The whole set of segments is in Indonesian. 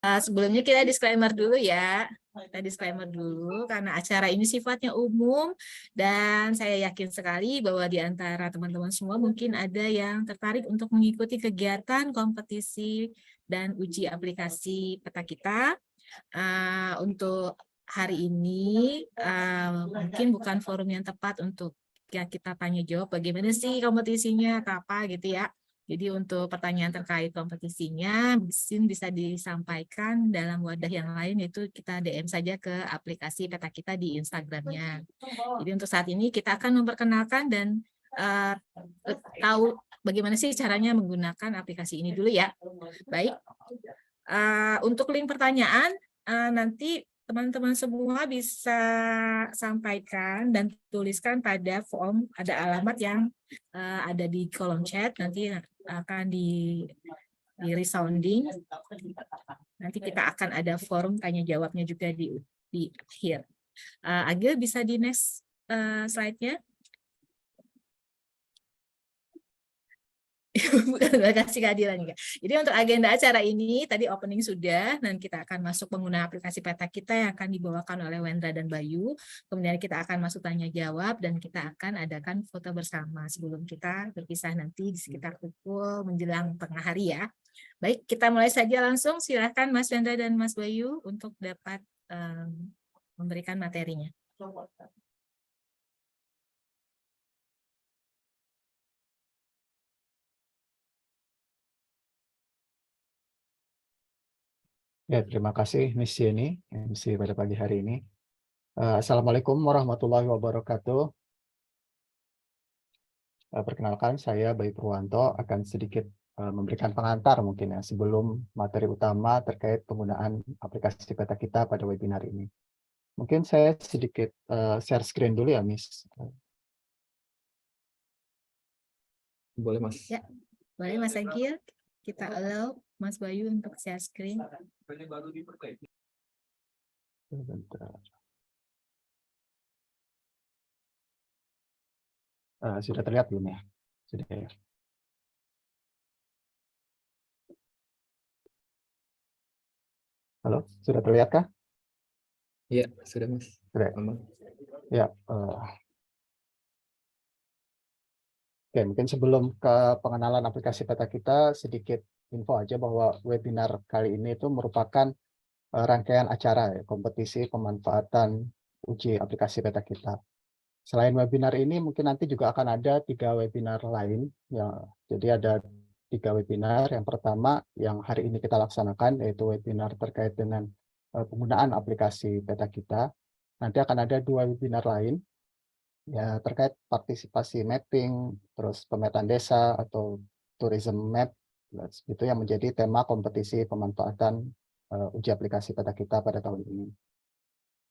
Sebelumnya kita disclaimer dulu ya. Kita disclaimer dulu karena acara ini sifatnya umum dan saya yakin sekali bahwa di antara teman-teman semua mungkin ada yang tertarik untuk mengikuti kegiatan kompetisi dan uji aplikasi peta kita. Untuk hari ini mungkin bukan forum yang tepat untuk kita tanya jawab bagaimana sih kompetisinya, apa gitu ya. Jadi untuk pertanyaan terkait kompetisinya bisa disampaikan dalam wadah yang lain, yaitu kita DM saja ke aplikasi peta kita di Instagramnya. Jadi untuk saat ini kita akan memperkenalkan dan tahu bagaimana sih caranya menggunakan aplikasi ini dulu ya. Baik, untuk link pertanyaan nanti teman-teman semua bisa sampaikan dan tuliskan pada form, ada alamat yang ada di kolom chat, nanti akan di resounding. Nanti kita akan ada forum tanya jawabnya juga di akhir. Agil bisa di next slide-nya. Bukan kasih keadilan juga. Jadi untuk agenda acara ini tadi opening sudah, dan kita akan masuk pengguna aplikasi peta kita yang akan dibawakan oleh Wendra dan Bayu. Kemudian kita akan masuk tanya jawab dan kita akan adakan foto bersama sebelum kita berpisah nanti di sekitar pukul menjelang tengah hari ya. Baik, kita mulai saja langsung. Silakan Mas Wendra dan Mas Bayu untuk dapat memberikan materinya. Ya, terima kasih Miss Yeni, MC pada pagi hari ini. Assalamualaikum warahmatullahi wabarakatuh. Perkenalkan, saya Bayu Purwanto akan sedikit memberikan pengantar mungkin ya sebelum materi utama terkait penggunaan aplikasi peta kita pada webinar ini. Mungkin saya sedikit share screen dulu ya, Miss. Boleh, Mas. Ya, boleh Mas Agil. Kita allow Mas Bayu untuk share screen. Bentar. Sudah terlihat belum ya? Sudah ya. Halo, sudah terlihat kah? Iya, sudah Mas. Sudah. Aman. Ya. Oke, mungkin sebelum ke pengenalan aplikasi peta kita, sedikit info aja bahwa webinar kali ini itu merupakan rangkaian acara ya, kompetisi pemanfaatan uji aplikasi peta kita. Selain webinar ini, mungkin nanti juga akan ada 3 webinar lain. Ya, jadi ada 3 webinar. Yang pertama yang hari ini kita laksanakan, yaitu webinar terkait dengan penggunaan aplikasi peta kita. Nanti akan ada 2 webinar lain ya terkait partisipasi mapping, terus pemetaan desa atau tourism map, itu yang menjadi tema kompetisi pemanfaatan uji aplikasi peta kita pada tahun ini.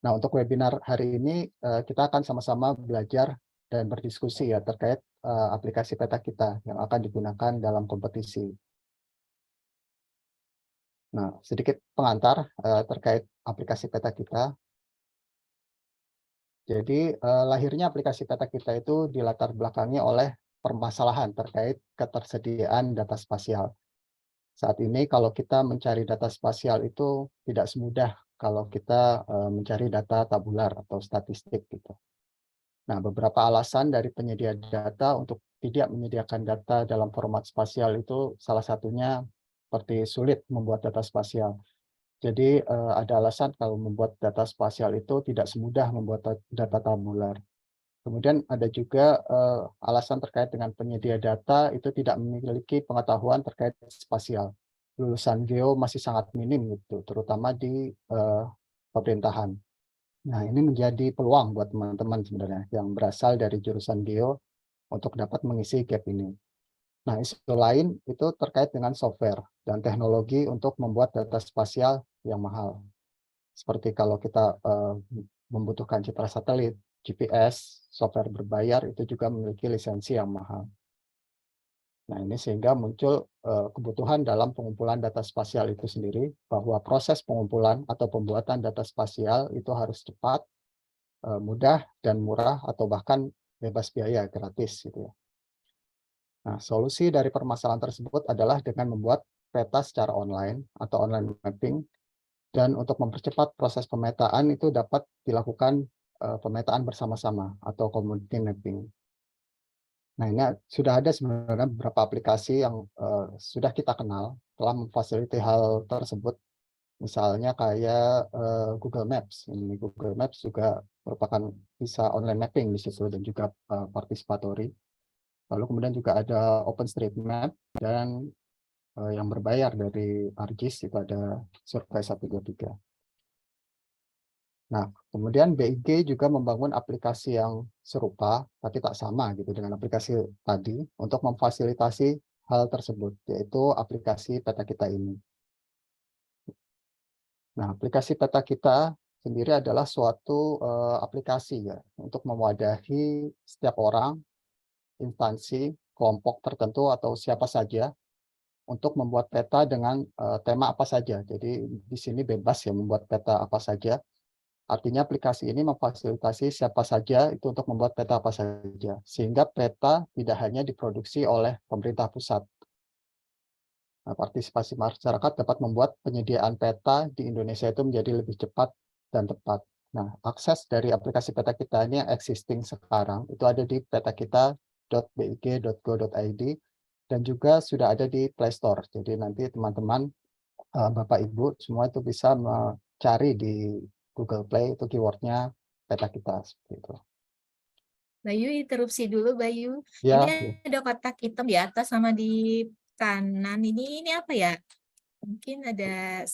Nah, untuk webinar hari ini kita akan sama-sama belajar dan berdiskusi ya terkait aplikasi peta kita yang akan digunakan dalam kompetisi. Nah, sedikit pengantar terkait aplikasi peta kita. Jadi lahirnya aplikasi peta kita itu dilatar belakangi oleh permasalahan terkait ketersediaan data spasial. Saat ini kalau kita mencari data spasial itu tidak semudah kalau kita mencari data tabular atau statistik gitu. Nah, beberapa alasan dari penyedia data untuk tidak menyediakan data dalam format spasial itu salah satunya seperti sulit membuat data spasial. Jadi ada alasan kalau membuat data spasial itu tidak semudah membuat data tabular. Kemudian ada juga alasan terkait dengan penyedia data itu tidak memiliki pengetahuan terkait spasial. Lulusan geo masih sangat minim gitu, terutama di pemerintahan. Nah, ini menjadi peluang buat teman-teman sebenarnya yang berasal dari jurusan geo untuk dapat mengisi gap ini. Nah, isu lain itu terkait dengan software dan teknologi untuk membuat data spasial yang mahal. Seperti kalau kita membutuhkan citra satelit, GPS, software berbayar itu juga memiliki lisensi yang mahal. Nah, ini sehingga muncul kebutuhan dalam pengumpulan data spasial itu sendiri, bahwa proses pengumpulan atau pembuatan data spasial itu harus cepat, mudah, dan murah, atau bahkan bebas biaya, gratis gitu ya. Nah, solusi dari permasalahan tersebut adalah dengan membuat peta secara online atau online mapping Dan untuk mempercepat proses pemetaan itu dapat dilakukan pemetaan bersama-sama atau community mapping. Nah, ini sudah ada sebenarnya beberapa aplikasi yang sudah kita kenal telah memfasilitasi hal tersebut. Misalnya kayak Google Maps. Ini Google Maps juga merupakan bisa online mapping di situ dan juga participatory. Lalu kemudian juga ada OpenStreetMap dan yang berbayar dari ArcGIS itu ada Survey 123. Nah, kemudian BIG juga membangun aplikasi yang serupa, tapi tak sama gitu dengan aplikasi tadi untuk memfasilitasi hal tersebut, yaitu aplikasi Peta Kita ini. Nah, aplikasi Peta Kita sendiri adalah suatu aplikasi ya untuk mewadahi setiap orang, instansi, kelompok tertentu atau siapa saja untuk membuat peta dengan tema apa saja. Jadi di sini bebas ya membuat peta apa saja. Artinya aplikasi ini memfasilitasi siapa saja itu untuk membuat peta apa saja. Sehingga peta tidak hanya diproduksi oleh pemerintah pusat. Nah, partisipasi masyarakat dapat membuat penyediaan peta di Indonesia itu menjadi lebih cepat dan tepat. Nah, akses dari aplikasi Peta Kita ini yang existing sekarang itu ada di petakita.big.go.id dan juga sudah ada di Play Store. Jadi nanti teman-teman, Bapak Ibu semua itu bisa mencari di Google Play itu keywordnya Peta Kita seperti itu. Bayu, interupsi dulu, Bayu. Ya, Ini ada kotak hitam di atas sama di kanan. Ini apa ya? Mungkin ada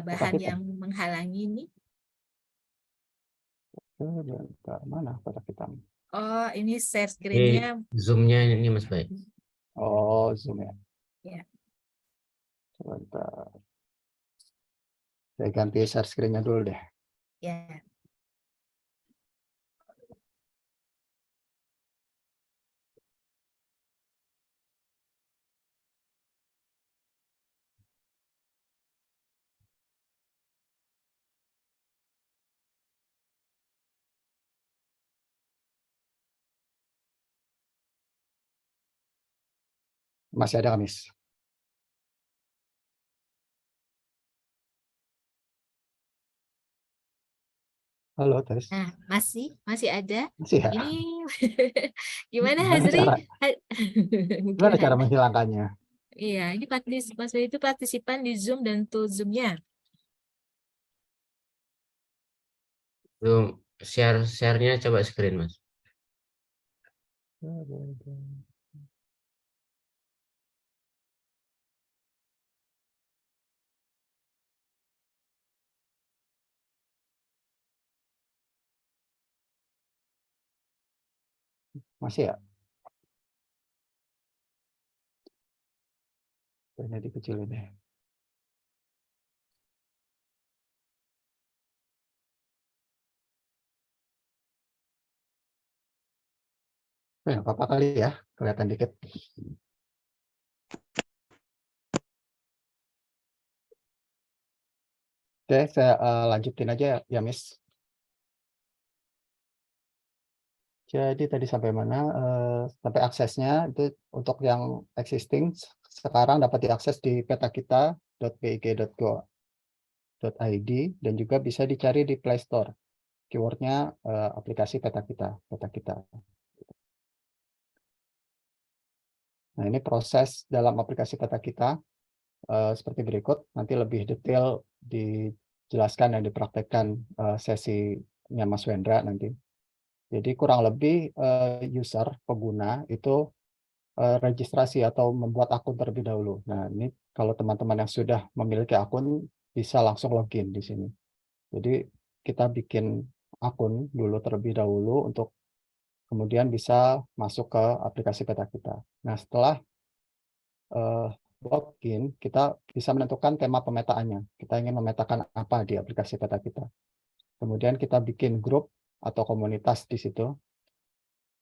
bahan hitam. yang menghalangi ini. Bentar, mana Peta Kita? Oh, ini share Ini screen-nya. zoom-nya ini Mas Bay. Oh, Zoom ya. Ya. Sebentar. Saya ganti share screen-nya dulu deh. Ya. Masih ada Kamis. Halo, tes. Nah, masih ada. Masih ya? Ini gimana Gimana Hazri? cara, gimana cara Gimana? menghilangkannya? Iya, ini Mas Bayu itu partisipan di Zoom dan tool Zoom-nya. Zoom share-nya coba screen Mas. Masih ya? Ini dikecilin deh. Nggak apa-apa kali ya, kelihatan dikit. Oke, saya lanjutin aja ya, Miss. Jadi tadi sampai mana? Sampai aksesnya itu untuk yang existing sekarang dapat diakses di petakita.big.go.id dan juga bisa dicari di Play Store. Keywordnya aplikasi Peta Kita. Nah, ini proses dalam aplikasi Peta Kita seperti berikut. Nanti lebih detail dijelaskan dan dipraktekkan sesinya Mas Wendra nanti. Jadi kurang lebih user, pengguna itu registrasi atau membuat akun terlebih dahulu. Nah, ini kalau teman-teman yang sudah memiliki akun bisa langsung login di sini. Jadi kita bikin akun dulu terlebih dahulu untuk kemudian bisa masuk ke aplikasi Peta Kita. Nah, setelah login, kita bisa menentukan tema pemetaannya. Kita ingin memetakan apa di aplikasi Peta Kita. Kemudian kita bikin grup atau komunitas di situ.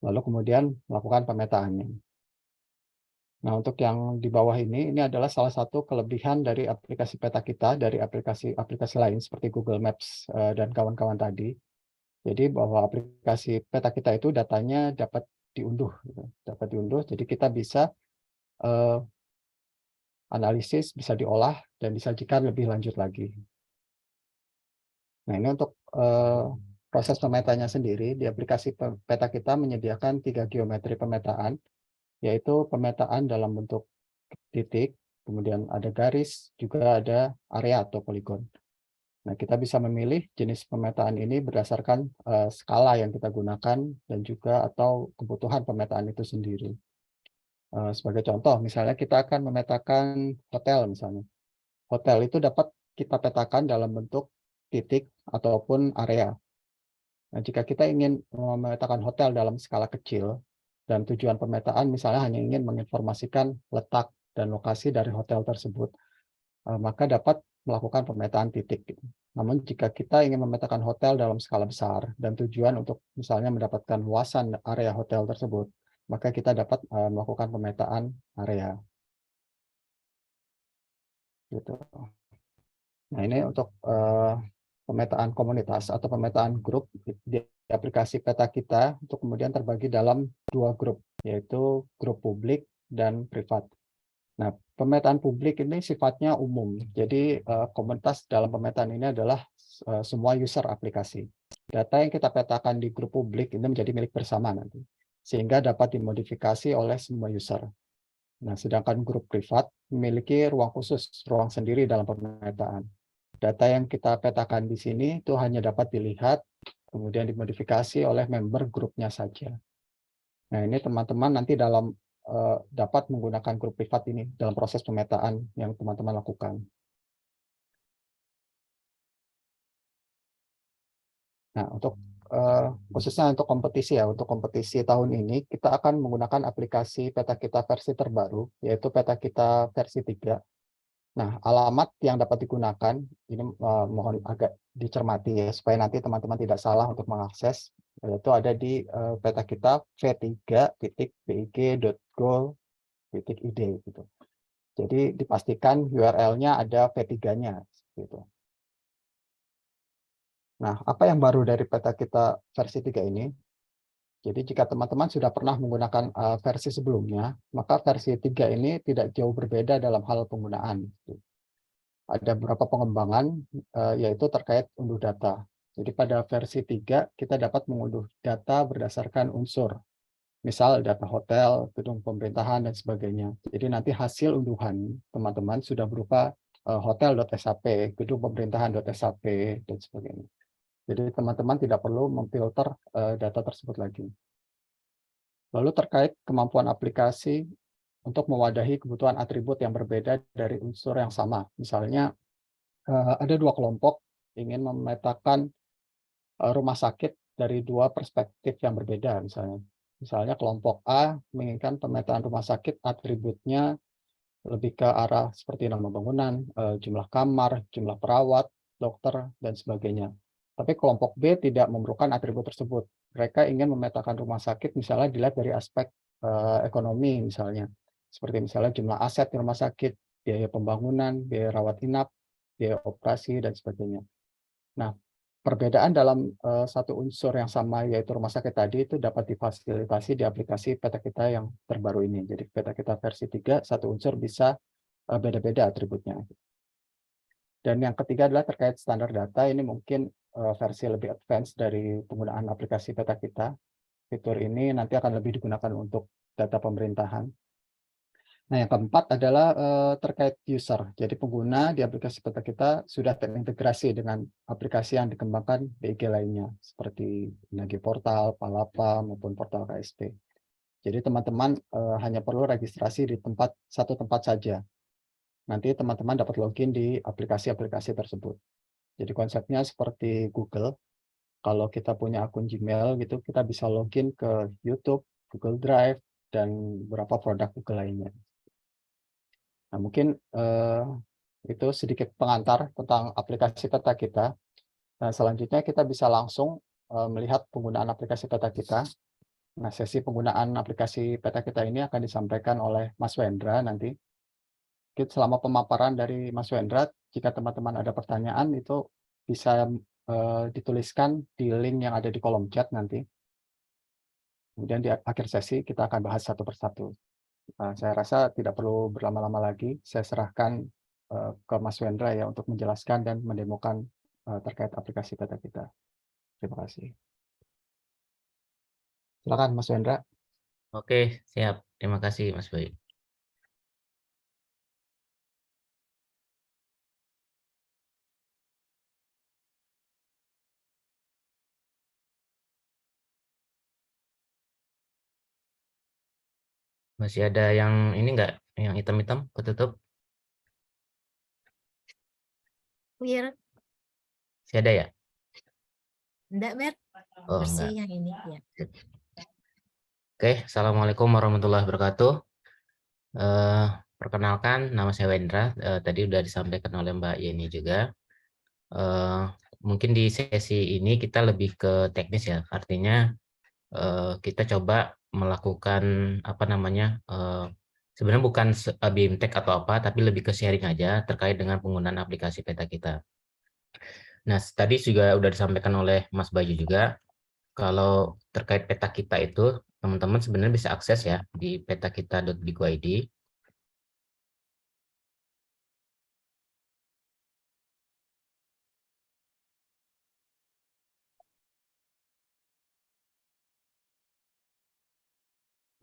Lalu kemudian melakukan pemetaannya. Nah, untuk yang di bawah ini adalah salah satu kelebihan dari aplikasi Peta Kita dari aplikasi lain seperti Google Maps dan kawan-kawan tadi. Jadi bahwa aplikasi Peta Kita itu datanya dapat diunduh, gitu. Dapat diunduh. Jadi kita bisa analisis, bisa diolah, dan disajikan lebih lanjut lagi. Nah, ini untuk proses pemetanya sendiri. Di aplikasi peta kita menyediakan 3 geometri pemetaan, yaitu pemetaan dalam bentuk titik, kemudian ada garis, juga ada area atau poligon. Nah, kita bisa memilih jenis pemetaan ini berdasarkan skala yang kita gunakan dan juga atau kebutuhan pemetaan itu sendiri. Sebagai contoh, misalnya kita akan memetakan hotel misalnya. Hotel itu dapat kita petakan dalam bentuk titik ataupun area. Nah, jika kita ingin memetakan hotel dalam skala kecil dan tujuan pemetaan misalnya hanya ingin menginformasikan letak dan lokasi dari hotel tersebut, maka dapat melakukan pemetaan titik. Namun jika kita ingin memetakan hotel dalam skala besar dan tujuan untuk misalnya mendapatkan luasan area hotel tersebut, maka kita dapat melakukan pemetaan area. Gitu. Nah, ini untuk pemetaan komunitas atau pemetaan grup di aplikasi peta kita untuk kemudian terbagi dalam 2 grup, yaitu grup publik dan privat. Nah, pemetaan publik ini sifatnya umum. Jadi komunitas dalam pemetaan ini adalah semua user aplikasi. Data yang kita petakan di grup publik ini menjadi milik bersama nanti, sehingga dapat dimodifikasi oleh semua user. Nah, sedangkan grup privat memiliki ruang khusus, ruang sendiri dalam pemetaan. Data yang kita petakan di sini itu hanya dapat dilihat, kemudian dimodifikasi oleh member grupnya saja. Nah, ini teman-teman nanti dapat menggunakan grup privat ini dalam proses pemetaan yang teman-teman lakukan. Nah, untuk khususnya untuk kompetisi untuk kompetisi tahun ini kita akan menggunakan aplikasi peta kita versi terbaru, yaitu peta kita versi 3. Nah, alamat yang dapat digunakan ini mohon agak dicermati ya supaya nanti teman-teman tidak salah untuk mengakses, yaitu ada di peta kita v3.big.go.id gitu. Jadi dipastikan URL-nya ada V3-nya gitu. Nah, apa yang baru dari peta kita versi 3 ini? Jadi jika teman-teman sudah pernah menggunakan versi sebelumnya, maka versi 3 ini tidak jauh berbeda dalam hal penggunaan. Ada beberapa pengembangan, yaitu terkait unduh data. Jadi pada versi 3, kita dapat mengunduh data berdasarkan unsur. Misal data hotel, gedung pemerintahan, dan sebagainya. Jadi nanti hasil unduhan teman-teman sudah berupa hotel.sap, gedung pemerintahan.sap, dan sebagainya. Jadi teman-teman tidak perlu memfilter data tersebut lagi. Lalu terkait kemampuan aplikasi untuk mewadahi kebutuhan atribut yang berbeda dari unsur yang sama. Misalnya ada 2 kelompok ingin memetakan rumah sakit dari 2 perspektif yang berbeda misalnya. Misalnya kelompok A menginginkan pemetaan rumah sakit atributnya lebih ke arah seperti nama bangunan, jumlah kamar, jumlah perawat, dokter, dan sebagainya. Tapi kelompok B tidak memerlukan atribut tersebut. Mereka ingin memetakan rumah sakit misalnya dilihat dari aspek ekonomi misalnya. Seperti misalnya jumlah aset di rumah sakit, biaya pembangunan, biaya rawat inap, biaya operasi, dan sebagainya. Nah, perbedaan dalam satu unsur yang sama yaitu rumah sakit tadi itu dapat difasilitasi di aplikasi peta kita yang terbaru ini. Jadi peta kita versi 3, satu unsur bisa beda-beda atributnya. Dan yang ketiga adalah terkait standar data, ini mungkin versi lebih advance dari penggunaan aplikasi peta kita. Fitur ini nanti akan lebih digunakan untuk data pemerintahan. Nah, yang keempat adalah terkait user. Jadi pengguna di aplikasi peta kita sudah terintegrasi dengan aplikasi yang dikembangkan BIG lainnya, seperti Nagi Portal, Palapa, maupun Portal KSP. Jadi teman-teman hanya perlu registrasi di satu tempat saja. Nanti teman-teman dapat login di aplikasi-aplikasi tersebut. Jadi konsepnya seperti Google. Kalau kita punya akun Gmail gitu, kita bisa login ke YouTube, Google Drive, dan beberapa produk Google lainnya. Nah, mungkin itu sedikit pengantar tentang aplikasi peta kita. Nah, selanjutnya kita bisa langsung melihat penggunaan aplikasi peta kita. Nah, sesi penggunaan aplikasi peta kita ini akan disampaikan oleh Mas Wendra nanti. Selama pemaparan dari Mas Wendra, jika teman-teman ada pertanyaan itu bisa dituliskan di link yang ada di kolom chat nanti. Kemudian di akhir sesi kita akan bahas satu persatu. Saya rasa tidak perlu berlama-lama lagi. Saya serahkan ke Mas Wendra ya untuk menjelaskan dan mendemokan terkait aplikasi peta kita. Terima kasih. Silakan Mas Wendra. Oke, siap. Terima kasih Mas Bayu. Masih ada yang ini enggak? Yang hitam-hitam ketutup? Clear? Masih ada ya? Enggak, Mer? Oh, Bersih enggak. yang ini ya. Oke, Assalamualaikum warahmatullahi wabarakatuh. Perkenalkan, nama saya Wendra. Tadi udah disampaikan oleh Mbak Yeni juga. Mungkin di sesi ini kita lebih ke teknis ya. Artinya kita coba melakukan apa namanya? Sebenarnya bukan BIMTEK atau apa, tapi lebih ke sharing aja terkait dengan penggunaan aplikasi peta kita. Nah, tadi juga udah disampaikan oleh Mas Bayu juga. Kalau terkait peta kita itu, teman-teman sebenarnya bisa akses ya di petakita.bigo.id.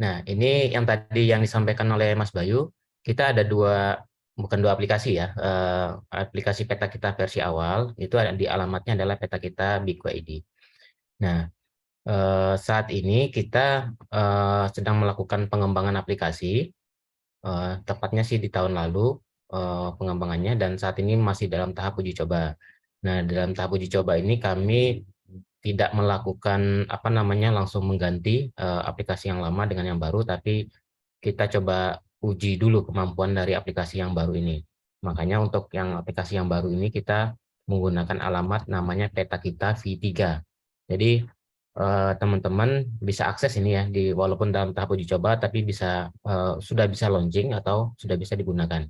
Nah, ini yang tadi yang disampaikan oleh Mas Bayu, kita ada bukan dua aplikasi ya. Aplikasi peta kita versi awal, itu ada di alamatnya adalah peta kita Bigo.id. Nah, saat ini kita sedang melakukan pengembangan aplikasi, tepatnya sih di tahun lalu pengembangannya, dan saat ini masih dalam tahap uji coba. Nah, dalam tahap uji coba ini kami tidak melakukan apa namanya langsung mengganti aplikasi yang lama dengan yang baru, tapi kita coba uji dulu kemampuan dari aplikasi yang baru ini. Makanya untuk yang aplikasi yang baru ini kita menggunakan alamat namanya peta kita V3. Jadi teman-teman bisa akses ini ya walaupun dalam tahap uji coba, tapi sudah bisa launching atau sudah bisa digunakan.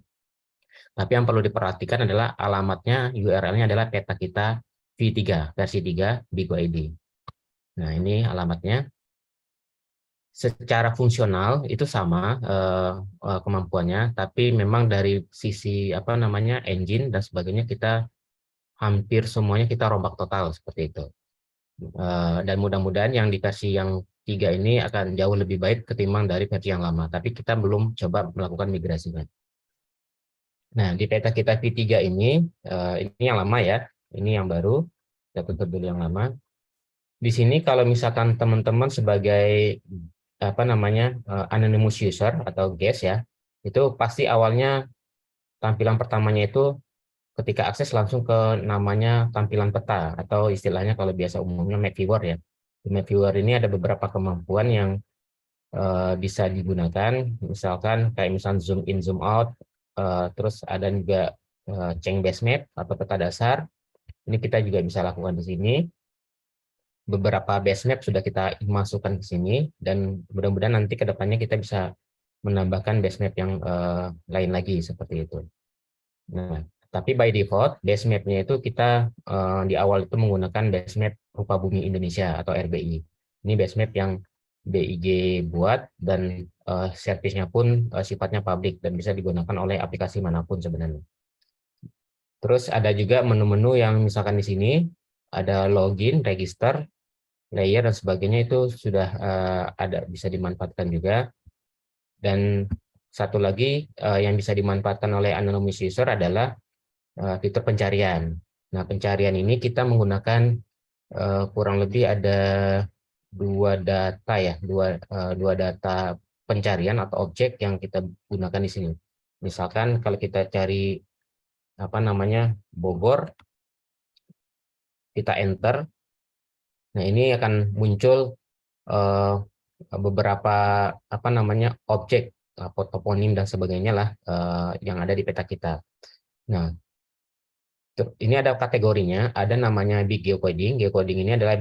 Tapi yang perlu diperhatikan adalah alamatnya, URL-nya adalah peta kita V3 versi 3 Bigo.id. Nah, ini alamatnya. Secara fungsional itu sama kemampuannya, tapi memang dari sisi apa namanya engine dan sebagainya kita hampir semuanya kita rombak total seperti itu. Dan mudah-mudahan yang di versi yang 3 ini akan jauh lebih baik ketimbang dari versi yang lama, tapi kita belum coba melakukan migrasinya. Nah, di peta kita V3 ini yang lama ya, ini yang baru, kita tutup dulu yang lama. Di sini kalau misalkan teman-teman sebagai apa namanya anonymous user atau guest ya, itu pasti awalnya tampilan pertamanya itu ketika akses langsung ke namanya tampilan peta atau istilahnya kalau biasa umumnya map viewer ya. Di map viewer ini ada beberapa kemampuan yang bisa digunakan, misalkan kayak misalnya zoom in zoom out, terus ada juga change base map atau peta dasar. Ini kita juga bisa lakukan di sini. Beberapa base map sudah kita masukkan ke sini, dan mudah-mudahan nanti ke depannya kita bisa menambahkan base map yang lain lagi seperti itu. Nah, tapi by default base map-nya itu kita di awal itu menggunakan base map rupa bumi Indonesia atau RBI. Ini base map yang BIG buat dan servisnya pun sifatnya publik dan bisa digunakan oleh aplikasi manapun sebenarnya. Terus ada juga menu-menu yang misalkan di sini ada login, register, layer dan sebagainya, itu sudah ada bisa dimanfaatkan juga. Dan satu lagi yang bisa dimanfaatkan oleh anonymous user adalah fitur pencarian. Nah, pencarian ini kita menggunakan kurang lebih ada dua data ya, dua data pencarian atau objek yang kita gunakan di sini. Misalkan kalau kita cari apa namanya Bogor, kita enter. Nah, ini akan muncul beberapa apa namanya objek, toponim dan sebagainya lah yang ada di peta kita. Nah, ini ada kategorinya, ada namanya big geocoding. Geocoding ini adalah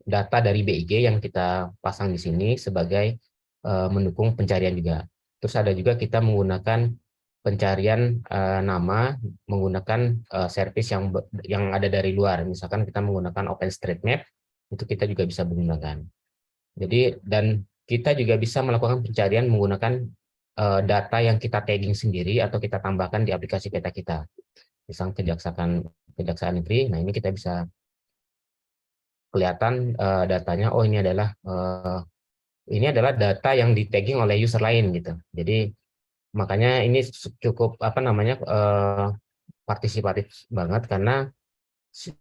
data dari BIG yang kita pasang di sini sebagai mendukung pencarian juga. Terus ada juga kita menggunakan pencarian nama menggunakan service yang ada dari luar. Misalkan kita menggunakan OpenStreetMap, itu kita juga bisa menggunakan. Jadi dan kita juga bisa melakukan pencarian menggunakan data yang kita tagging sendiri atau kita tambahkan di aplikasi peta kita. Misalnya Kejaksaan Negeri, nah ini kita bisa kelihatan datanya, oh ini adalah data yang di tagging oleh user lain gitu. Jadi makanya ini cukup partisipatif banget karena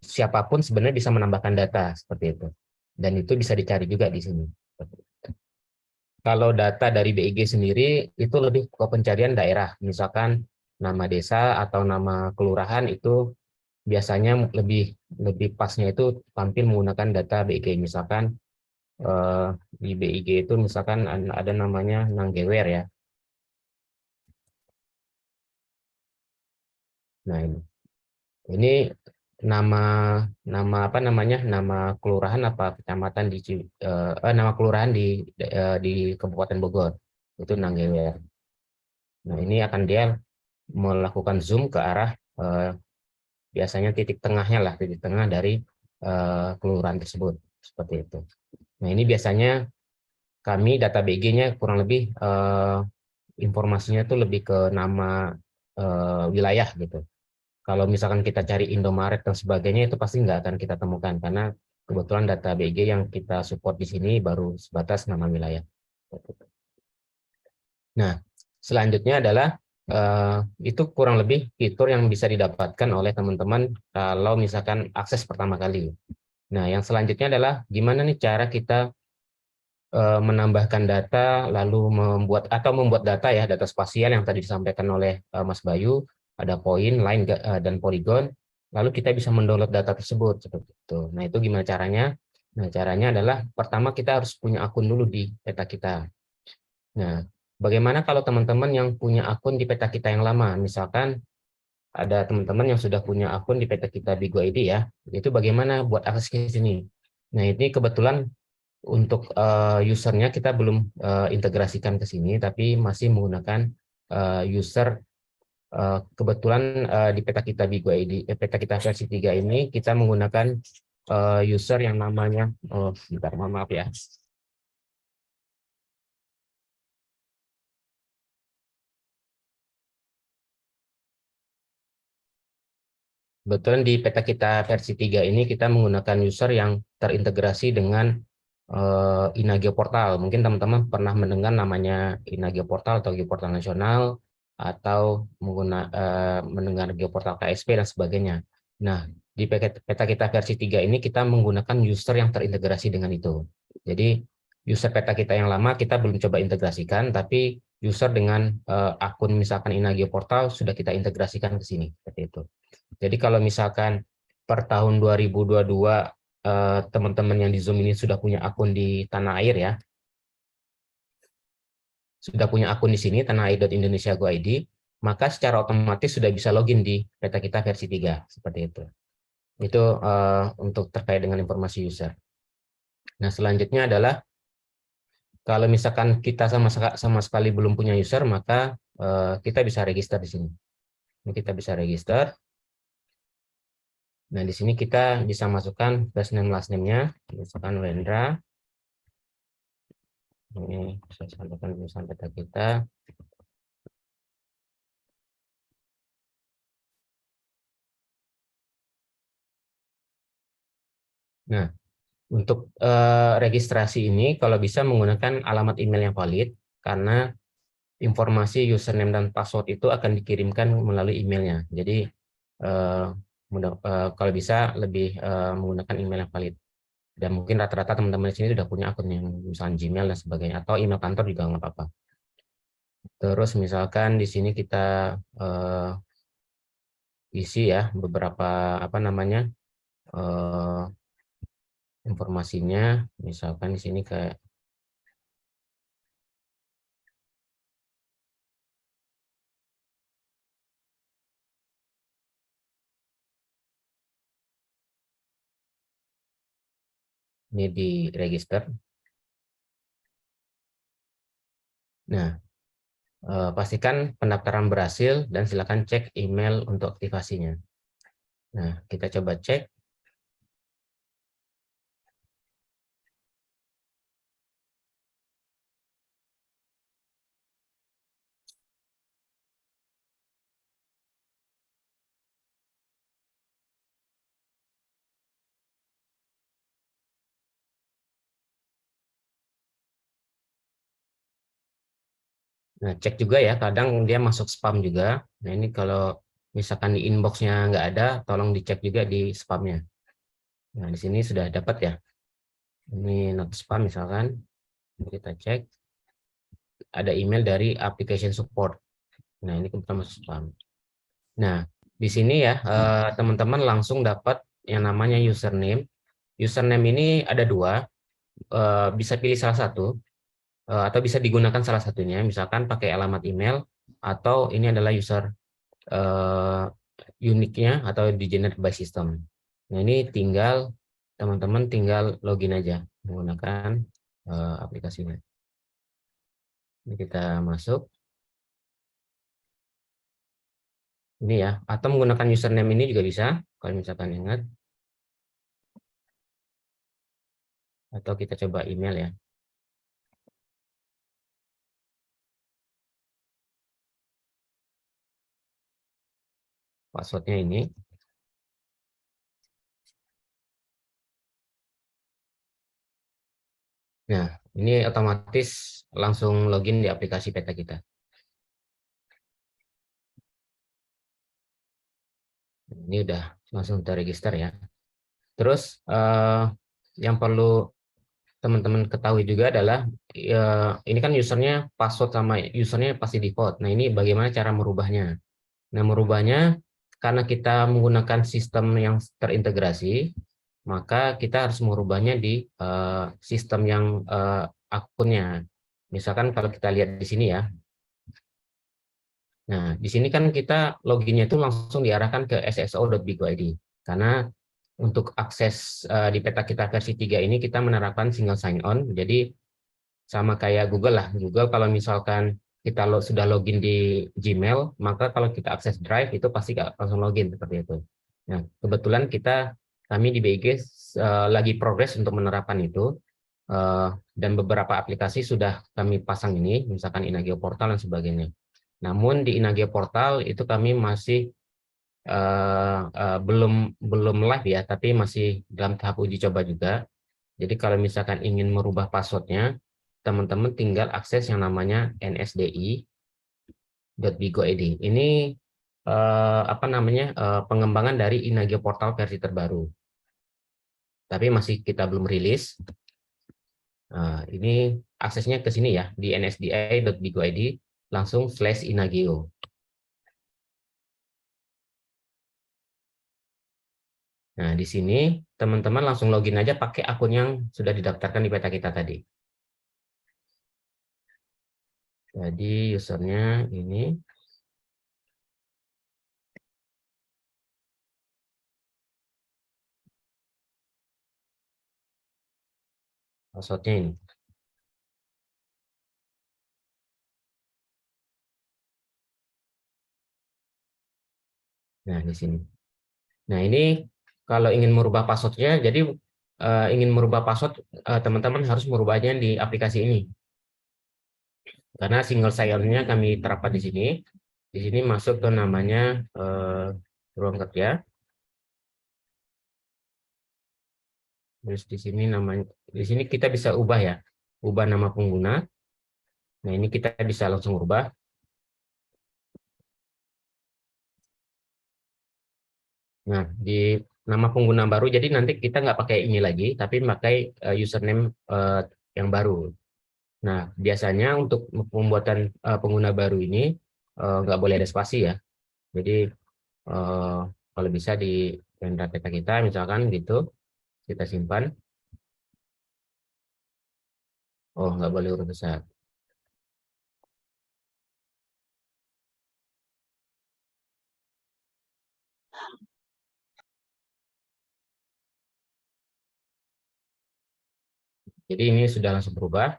siapapun sebenarnya bisa menambahkan data seperti itu. Dan itu bisa dicari juga di sini. Kalau data dari BIG sendiri itu lebih ke pencarian daerah, misalkan nama desa atau nama kelurahan itu biasanya lebih pasnya itu tampil menggunakan data BIG. Misalkan di BIG itu misalkan ada namanya Nanggewer ya. Nah ini nama kelurahan apa kecamatan nama kelurahan di Kabupaten Bogor itu Nanggewer. Nah ini akan dia melakukan zoom ke arah biasanya titik tengah dari kelurahan tersebut seperti itu. Nah ini biasanya kami data BG-nya kurang lebih informasinya itu lebih ke nama wilayah gitu. Kalau misalkan kita cari Indomaret dan sebagainya itu pasti nggak akan kita temukan karena kebetulan data BG yang kita support di sini baru sebatas nama wilayah. Nah, selanjutnya adalah itu kurang lebih fitur yang bisa didapatkan oleh teman-teman kalau misalkan akses pertama kali. Nah, yang selanjutnya adalah gimana nih cara kita menambahkan data lalu membuat data ya, data spasial yang tadi disampaikan oleh Mas Bayu, ada poin, line dan poligon, lalu kita bisa mendownload data tersebut seperti itu. Nah, itu gimana caranya? Nah, caranya adalah pertama kita harus punya akun dulu di peta kita. Nah, bagaimana kalau teman-teman yang punya akun di peta kita yang lama, misalkan ada teman-teman yang sudah punya akun di peta kita Bigo ID ya, itu bagaimana buat akses ke sini? Nah, ini kebetulan untuk usernya kita belum integrasikan ke sini, tapi masih menggunakan user kebetulan di peta kita Bigo ID, peta kita versi 3 ini kita menggunakan user yang namanya, sebentar, maaf ya. Kebetulan di peta kita versi 3 ini kita menggunakan user yang terintegrasi dengan Inagio Portal. Mungkin teman-teman pernah mendengar namanya Inagio Portal atau Geoportal Nasional atau mendengar Geoportal KSP dan sebagainya. Nah, di peta kita versi 3 ini kita menggunakan user yang terintegrasi dengan itu. Jadi user peta kita yang lama kita belum coba integrasikan, tapi user dengan akun misalkan Inagio Portal sudah kita integrasikan ke sini seperti itu. Jadi kalau misalkan per tahun 2022 teman-teman yang di Zoom ini sudah punya akun di tanah air ya, sudah punya akun di sini tanahAir.Indonesia Go ID, maka secara otomatis sudah bisa login di peta kita versi 3 seperti itu. Itu untuk terkait dengan informasi user. Nah, selanjutnya adalah kalau misalkan kita sama sekali belum punya user, maka kita bisa register di sini. Ini kita bisa register. Nah, di sini kita bisa masukkan first name last name-nya, misalkan Wendra. Ini saya sampaikan tulisan peta kita. Nah, untuk registrasi ini kalau bisa menggunakan alamat email yang valid karena informasi username dan password itu akan dikirimkan melalui emailnya. Jadi kalau bisa lebih menggunakan email yang valid. Dan mungkin rata-rata teman-teman di sini sudah punya akun yang misalnya Gmail dan sebagainya atau email kantor juga nggak apa-apa. Terus misalkan di sini kita isi ya beberapa informasinya, misalkan di sini kayak ini di register. Nah, pastikan pendaftaran berhasil dan silakan cek email untuk aktivasinya. Nah, kita coba cek. Nah, cek juga ya, kadang dia masuk spam juga. Nah, ini kalau misalkan di inbox-nya nggak ada, tolong dicek juga di spamnya. Nah, di sini sudah dapat ya. Ini not spam misalkan. Kita cek. Ada email dari application support. Nah, ini kita masuk spam. Nah, di sini ya, teman-teman langsung dapat yang namanya username. Username ini ada dua, bisa pilih salah satu, atau bisa digunakan salah satunya, misalkan pakai alamat email, atau ini adalah user uniknya atau di generate by system. Nah, ini tinggal teman-teman tinggal login aja menggunakan aplikasinya. Ini kita masuk. Ini ya, atau menggunakan username ini juga bisa, kalau misalkan ingat. Atau kita coba email ya. Passwordnya ini. Nah, ini otomatis langsung login di aplikasi peta kita. Ini udah langsung terregister ya. Terus yang perlu teman-teman ketahui juga adalah ini kan usernya password sama usernya pasti default. Nah, ini bagaimana cara merubahnya? Nah, merubahnya karena kita menggunakan sistem yang terintegrasi, maka kita harus merubahnya di sistem yang akunnya. Misalkan kalau kita lihat di sini ya. Nah, di sini kan kita loginnya itu langsung diarahkan ke sso.bigo.id. Karena untuk akses di peta kita versi 3 ini kita menerapkan single sign on. Jadi sama kayak Google lah. Google kalau misalkan kita sudah login di Gmail, maka kalau kita akses Drive itu pasti langsung login seperti itu. Nah, kebetulan kami di BIG lagi progres untuk menerapkan itu. Dan beberapa aplikasi sudah kami pasang ini, misalkan Inagio Portal dan sebagainya. Namun di Inagio Portal itu kami masih belum live ya, tapi masih dalam tahap uji coba juga. Jadi kalau misalkan ingin merubah passwordnya, teman-teman tinggal akses yang namanya nsdi.bigo.id. Ini pengembangan dari Inagio Portal versi terbaru. Tapi masih kita belum rilis. Ini aksesnya ke sini ya, di nsdi.bigo.id, langsung /inagio. Nah, di sini teman-teman langsung login aja pakai akun yang sudah didaftarkan di peta kita tadi. Jadi usernya ini. Passwordnya ini. Nah, di sini. Nah, ini kalau ingin merubah passwordnya, jadi ingin merubah password, teman-teman harus merubahnya di aplikasi ini. Karena single sign-on-nya kami terapkan di sini. Di sini masuk ke namanya ruang kerja. Terus di sini kita bisa ubah ya, ubah nama pengguna. Nah, ini kita bisa langsung ubah. Nah, di nama pengguna baru, jadi nanti kita nggak pakai ini lagi, tapi pakai username yang baru. Nah, biasanya untuk pembuatan pengguna baru ini nggak boleh ada spasi ya. Jadi kalau bisa di data kita, misalkan gitu, kita simpan. Oh, nggak boleh huruf besar. Jadi ini sudah langsung berubah.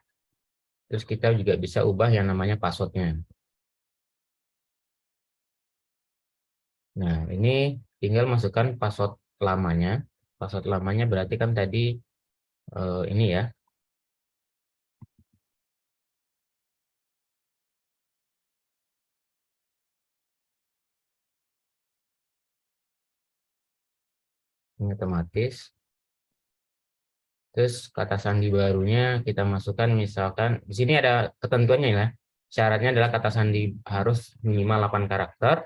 Terus kita juga bisa ubah yang namanya passwordnya. Nah, ini tinggal masukkan password lamanya. Password lamanya berarti kan tadi ini ya. Ini otomatis. Terus kata sandi barunya kita masukkan, misalkan di sini ada ketentuannya ya. syaratnya adalah kata sandi harus minimal 8 karakter,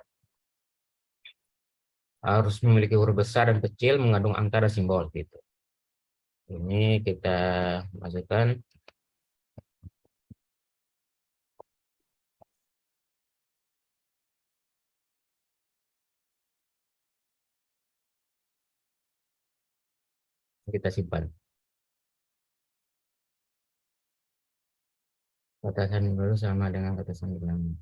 harus memiliki huruf besar dan kecil, mengandung angka dan simbol gitu. Ini kita masukkan. Kita simpan. Kata sandi baru sama dengan kata sandi lama.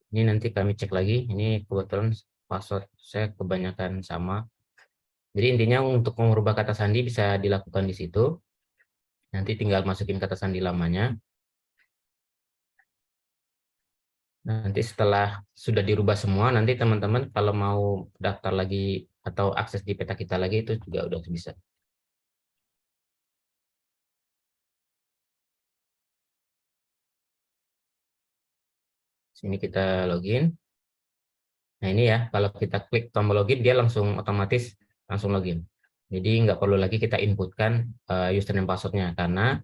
Ini nanti kami cek lagi. Ini kebetulan password saya kebanyakan sama. Jadi intinya untuk mengubah kata sandi bisa dilakukan di situ. Nanti tinggal masukin kata sandi lamanya. Nanti setelah sudah dirubah semua, nanti teman-teman kalau mau daftar lagi atau akses di peta kita lagi itu juga udah bisa. Sini kita login. Nah ini ya, kalau kita klik tombol login, dia langsung otomatis langsung login. Jadi nggak perlu lagi kita inputkan username passwordnya karena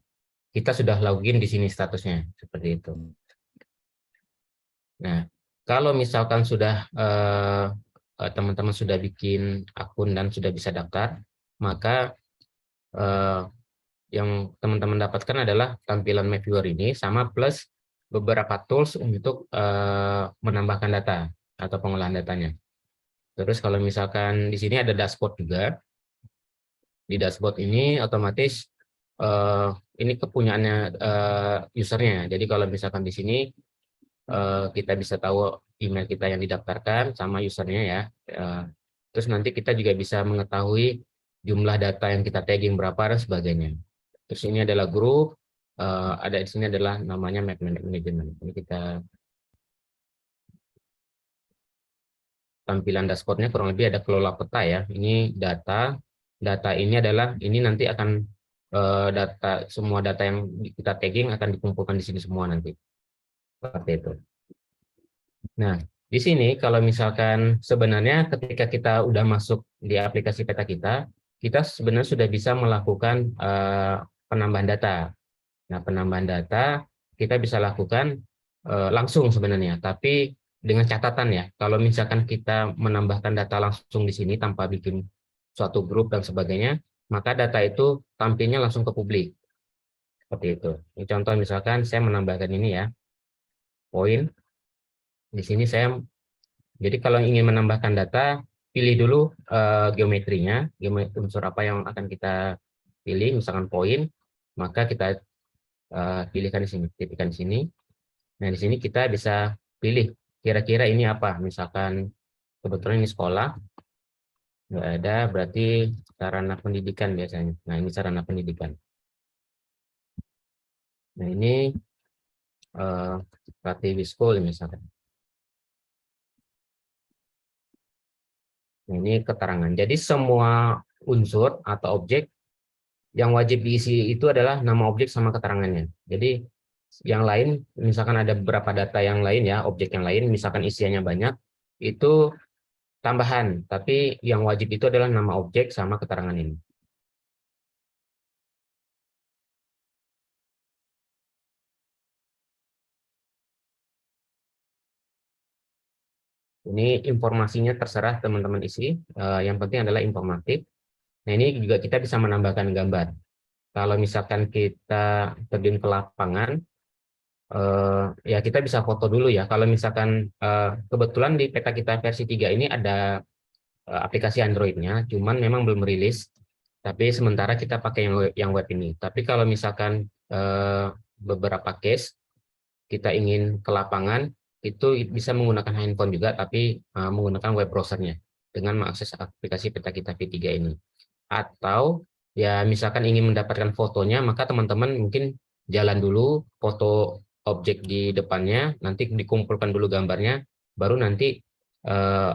kita sudah login di sini statusnya seperti itu. Nah, kalau misalkan sudah teman-teman sudah bikin akun dan sudah bisa daftar, maka yang teman-teman dapatkan adalah tampilan map viewer ini sama plus beberapa tools untuk menambahkan data atau pengolahan datanya. Terus kalau misalkan di sini ada dashboard juga. Di dashboard ini otomatis ini kepunyaannya usernya. Jadi kalau misalkan di sini kita bisa tahu email kita yang didaftarkan sama usernya ya. Terus nanti kita juga bisa mengetahui jumlah data yang kita tagging berapa dan sebagainya. Terus ini adalah grup, ada di sini adalah namanya map management. Ini kita tampilan dashboardnya kurang lebih ada kelola peta ya. Ini data ini adalah ini nanti akan semua data yang kita tagging akan dikumpulkan di sini semua nanti. Seperti itu. Nah, di sini kalau misalkan sebenarnya ketika kita udah masuk di aplikasi peta kita sebenarnya sudah bisa melakukan penambahan data. Nah, penambahan data kita bisa lakukan langsung sebenarnya, tapi dengan catatan ya, kalau misalkan kita menambahkan data langsung di sini tanpa bikin suatu grup dan sebagainya, maka data itu tampilnya langsung ke publik. Seperti itu. Ini contoh misalkan saya menambahkan ini ya, poin. Di sini saya, jadi kalau ingin menambahkan data, pilih dulu geometrinya, unsur apa yang akan kita pilih, misalkan poin, maka kita pilihkan di sini, titikkan di sini. Nah, di sini kita bisa pilih kira-kira ini apa, misalkan kebetulan ini sekolah, nggak ada, berarti sarana pendidikan biasanya. Nah, ini sarana pendidikan. Nah, ini Pratiwi School misalkan. Nah, ini keterangan. Jadi semua unsur atau objek yang wajib diisi itu adalah nama objek sama keterangannya. Jadi yang lain, misalkan ada beberapa data yang lain ya, objek yang lain, misalkan isiannya banyak, itu tambahan. Tapi yang wajib itu adalah nama objek sama keterangan ini. Ini informasinya terserah teman-teman isi. Yang penting adalah informatif. Nah, ini juga kita bisa menambahkan gambar. Kalau misalkan kita terjun ke lapangan, ya kita bisa foto dulu ya. Kalau misalkan kebetulan di peta kita versi 3 ini ada aplikasi Android-nya, cuman memang belum rilis. Tapi sementara kita pakai yang web ini. Tapi kalau misalkan beberapa case kita ingin ke lapangan, itu bisa menggunakan handphone juga, tapi menggunakan web browsernya dengan mengakses aplikasi peta kita V3 ini. Atau ya misalkan ingin mendapatkan fotonya, maka teman-teman mungkin jalan dulu, foto objek di depannya, nanti dikumpulkan dulu gambarnya, baru nanti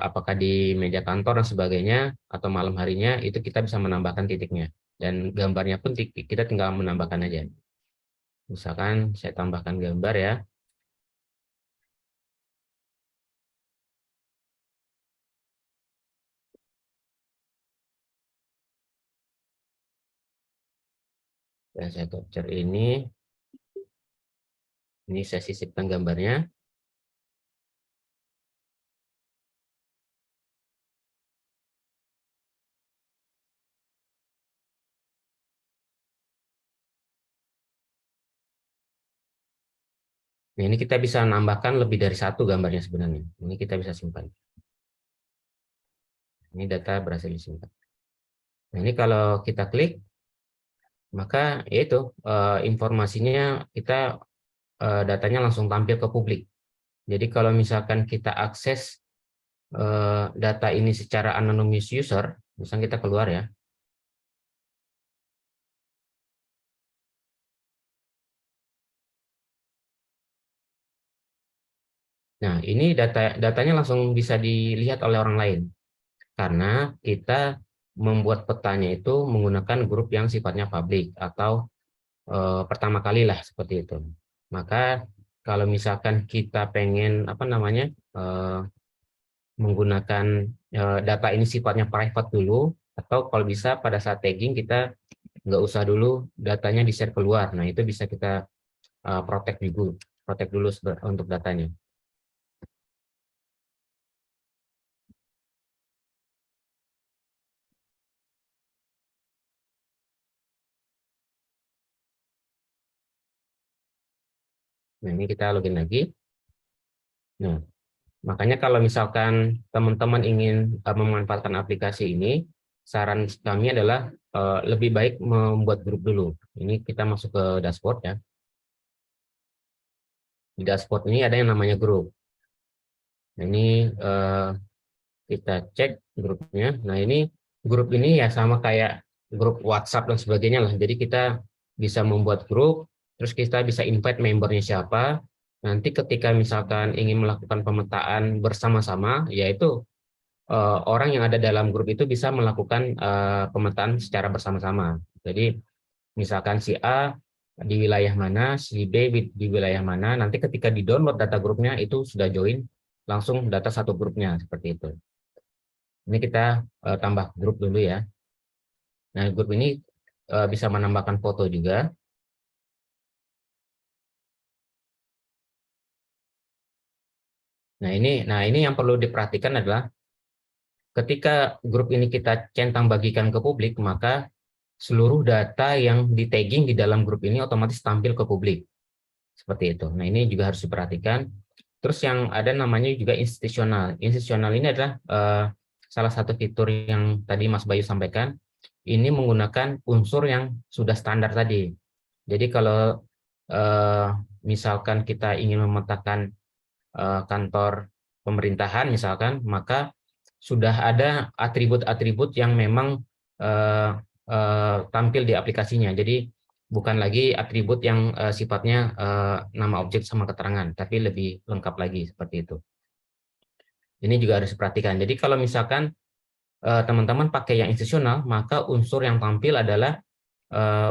apakah di meja kantor dan sebagainya, atau malam harinya, itu kita bisa menambahkan titiknya. Dan gambarnya pun kita tinggal menambahkan aja. Misalkan saya tambahkan gambar ya. Dan saya capture ini saya sisipkan gambarnya. Nah, ini kita bisa nambahkan lebih dari satu gambarnya sebenarnya. Ini kita bisa simpan. Ini data berhasil disimpan. Nah, ini kalau kita klik, maka yaitu informasinya datanya langsung tampil ke publik. Jadi kalau misalkan kita akses data ini secara anonymous user, misalnya kita keluar ya. Nah, ini datanya langsung bisa dilihat oleh orang lain. Karena kita membuat petanya itu menggunakan grup yang sifatnya publik atau pertama kali lah seperti itu. Maka kalau misalkan kita pengen menggunakan data ini sifatnya private dulu, atau kalau bisa pada saat tagging kita nggak usah dulu datanya di-share keluar. Nah, itu bisa kita protect dulu untuk datanya. Nah, ini kita login lagi. Nah, makanya kalau misalkan teman-teman ingin memanfaatkan aplikasi ini, saran kami adalah lebih baik membuat grup dulu. Ini kita masuk ke dashboard ya. Di dashboard ini ada yang namanya grup. Nah, ini kita cek grupnya. Nah, ini grup ini ya sama kayak grup WhatsApp dan sebagainya lah. Jadi kita bisa membuat grup, terus kita bisa invite membernya siapa. Nanti ketika misalkan ingin melakukan pemetaan bersama-sama, yaitu orang yang ada dalam grup itu bisa melakukan pemetaan secara bersama-sama. Jadi misalkan si A di wilayah mana, si B di wilayah mana, nanti ketika di-download data grupnya itu sudah join langsung data satu grupnya seperti itu. Ini kita tambah grup dulu ya. Nah, grup ini bisa menambahkan foto juga. Nah, ini yang perlu diperhatikan adalah ketika grup ini kita centang bagikan ke publik, maka seluruh data yang di tagging di dalam grup ini otomatis tampil ke publik. Seperti itu. Nah, ini juga harus diperhatikan. Terus yang ada namanya juga institusional. Institusional ini adalah salah satu fitur yang tadi Mas Bayu sampaikan. Ini menggunakan unsur yang sudah standar tadi. Jadi kalau misalkan kita ingin memetakan kantor pemerintahan misalkan, maka sudah ada atribut-atribut yang memang tampil di aplikasinya. Jadi bukan lagi atribut yang sifatnya nama objek sama keterangan, tapi lebih lengkap lagi seperti itu. Ini juga harus diperhatikan. Jadi kalau misalkan teman-teman pakai yang institusional, maka unsur yang tampil adalah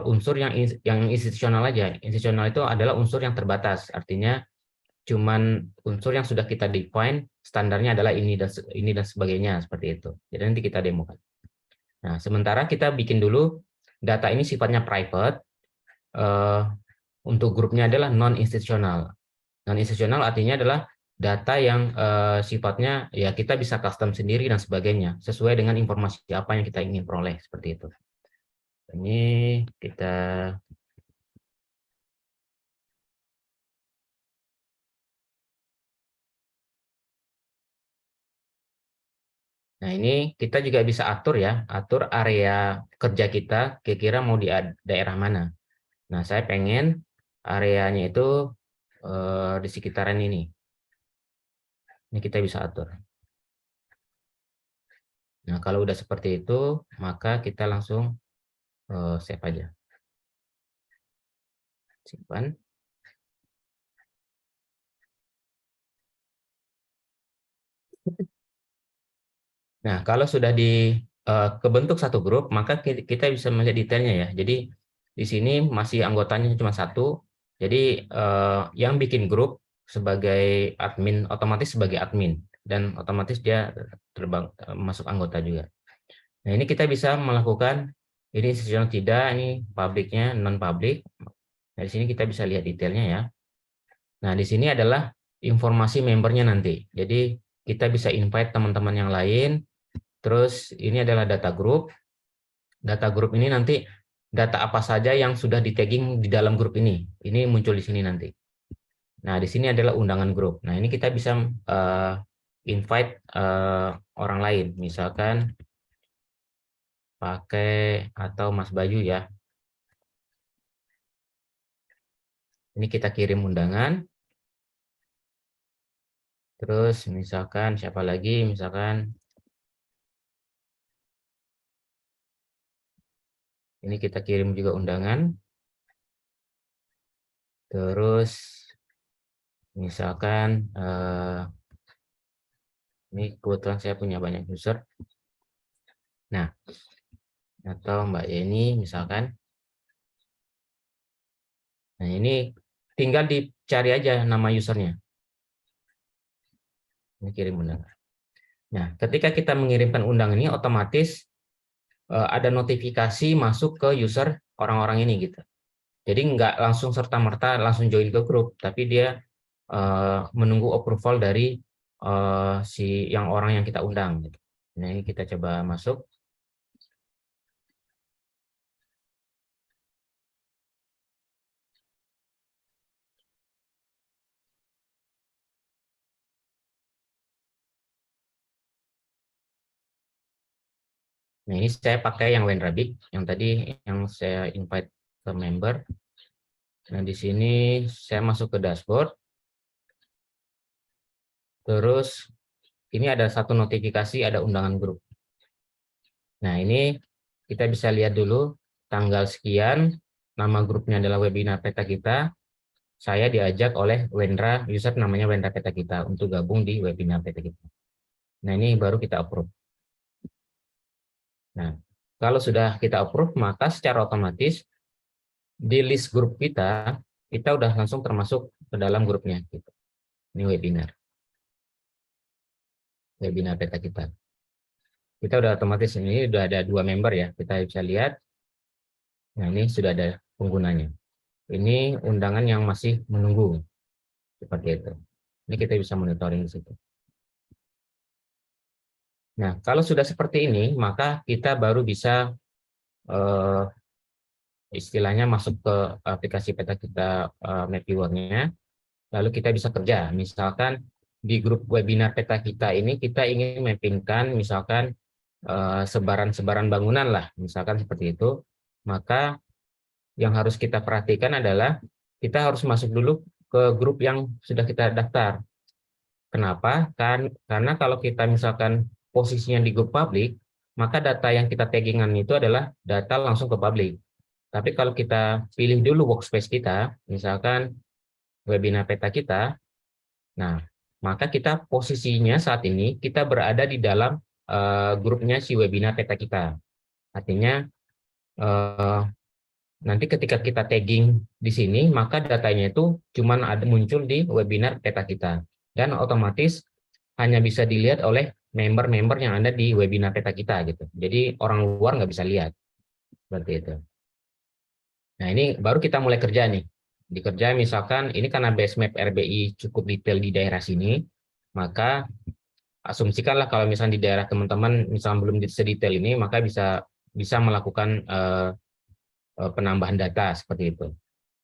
unsur yang institusional aja. Institusional itu adalah unsur yang terbatas, artinya cuman unsur yang sudah kita define, standarnya adalah ini dan sebagainya seperti itu. Jadi nanti kita demokan. Nah, sementara kita bikin dulu data ini sifatnya private. Untuk grupnya adalah non-institusional. Non-institusional artinya adalah data yang sifatnya ya kita bisa custom sendiri dan sebagainya sesuai dengan informasi apa yang kita ingin peroleh seperti itu. Ini kita Nah, ini kita juga bisa atur ya, atur area kerja kita kira-kira mau di daerah mana. Nah, saya pengen areanya itu di sekitaran ini. Ini kita bisa atur. Nah, kalau udah seperti itu, maka kita langsung save aja. Simpan. Nah, kalau sudah kebentuk satu grup, maka kita bisa melihat detailnya ya. Jadi di sini masih anggotanya cuma satu. Jadi yang bikin grup sebagai admin otomatis sebagai admin dan otomatis dia masuk anggota juga. Nah, ini kita bisa melakukan ini institusional tidak, ini publiknya non publik. Nah, di sini kita bisa lihat detailnya ya. Nah, di sini adalah informasi membernya nanti. Jadi kita bisa invite teman-teman yang lain. Terus ini adalah data group. Data group ini nanti data apa saja yang sudah di tagging di dalam grup ini. Ini muncul di sini nanti. Nah, di sini adalah undangan grup. Nah, ini kita bisa invite orang lain. Misalkan pakai atau Mas Bayu ya. Ini kita kirim undangan. Terus misalkan siapa lagi? Misalkan ini kita kirim juga undangan. Terus misalkan ini kebetulan saya punya banyak user. Nah, atau Mbak Yeni misalkan. Nah, ini tinggal dicari aja nama usernya. Ini kirim undangan. Nah, ketika kita mengirimkan undangan ini otomatis ada notifikasi masuk ke user orang-orang ini gitu. Jadi nggak langsung serta-merta langsung join ke grup, tapi dia menunggu approval dari si yang orang yang kita undang. Gitu. Nah, ini kita coba masuk. Nah, ini saya pakai yang Wendrabik, yang tadi yang saya invite ke member. Nah, di sini saya masuk ke dashboard. Terus ini ada satu notifikasi, ada undangan grup. Nah, ini kita bisa lihat dulu tanggal sekian, nama grupnya adalah webinar peta kita. Saya diajak oleh Wendra, user namanya Wendra peta kita untuk gabung di webinar peta kita. Nah, ini baru kita approve. Nah, kalau sudah kita approve, maka secara otomatis di list grup kita udah langsung termasuk ke dalam grupnya. Gitu. Ini webinar peta kita. Kita udah otomatis ini udah ada 2 member ya, kita bisa lihat. Nah, ini sudah ada penggunanya. Ini undangan yang masih menunggu, seperti itu. Ini kita bisa monitoring di situ. Nah, kalau sudah seperti ini, maka kita baru bisa istilahnya masuk ke aplikasi peta kita map viewer-nya, lalu kita bisa kerja. Misalkan di grup webinar peta kita ini kita ingin mappingkan misalkan sebaran-sebaran bangunan lah, misalkan seperti itu, maka yang harus kita perhatikan adalah kita harus masuk dulu ke grup yang sudah kita daftar. Kenapa? Karena kalau kita misalkan posisinya di grup publik, maka data yang kita taggingan itu adalah data langsung ke publik. Tapi kalau kita pilih dulu workspace kita, misalkan webinar peta kita, nah maka kita posisinya saat ini kita berada di dalam grupnya si webinar peta kita. Artinya nanti ketika kita tagging di sini, maka datanya itu cuma muncul di webinar peta kita. Dan otomatis hanya bisa dilihat oleh member-member yang ada di webinar peta kita gitu. Jadi orang luar nggak bisa lihat. Seperti itu. Nah, ini baru kita mulai kerja nih. Di kerja misalkan ini karena base map RBI cukup detail di daerah sini, maka asumsikanlah kalau misalnya di daerah teman-teman misalnya belum sedetail ini, maka bisa melakukan penambahan data seperti itu.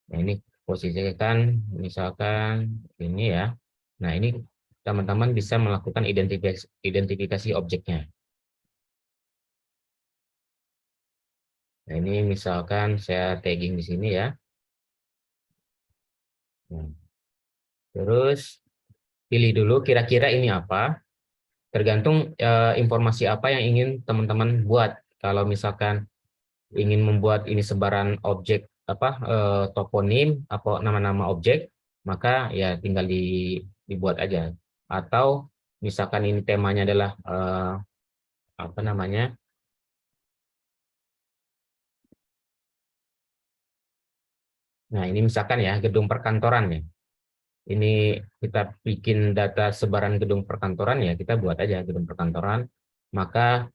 Nah, ini posisikan misalkan ini ya. Nah, ini teman-teman bisa melakukan identifikasi objeknya. Nah, ini misalkan saya tagging di sini ya. Nah, terus pilih dulu kira-kira ini apa. Tergantung informasi apa yang ingin teman-teman buat. Kalau misalkan ingin membuat ini sebaran objek apa toponim apa nama-nama objek, maka ya tinggal dibuat aja. Atau misalkan ini temanya adalah apa namanya? Nah, ini misalkan ya gedung perkantoran ya. Ini kita bikin data sebaran gedung perkantoran ya, kita buat aja gedung perkantoran, maka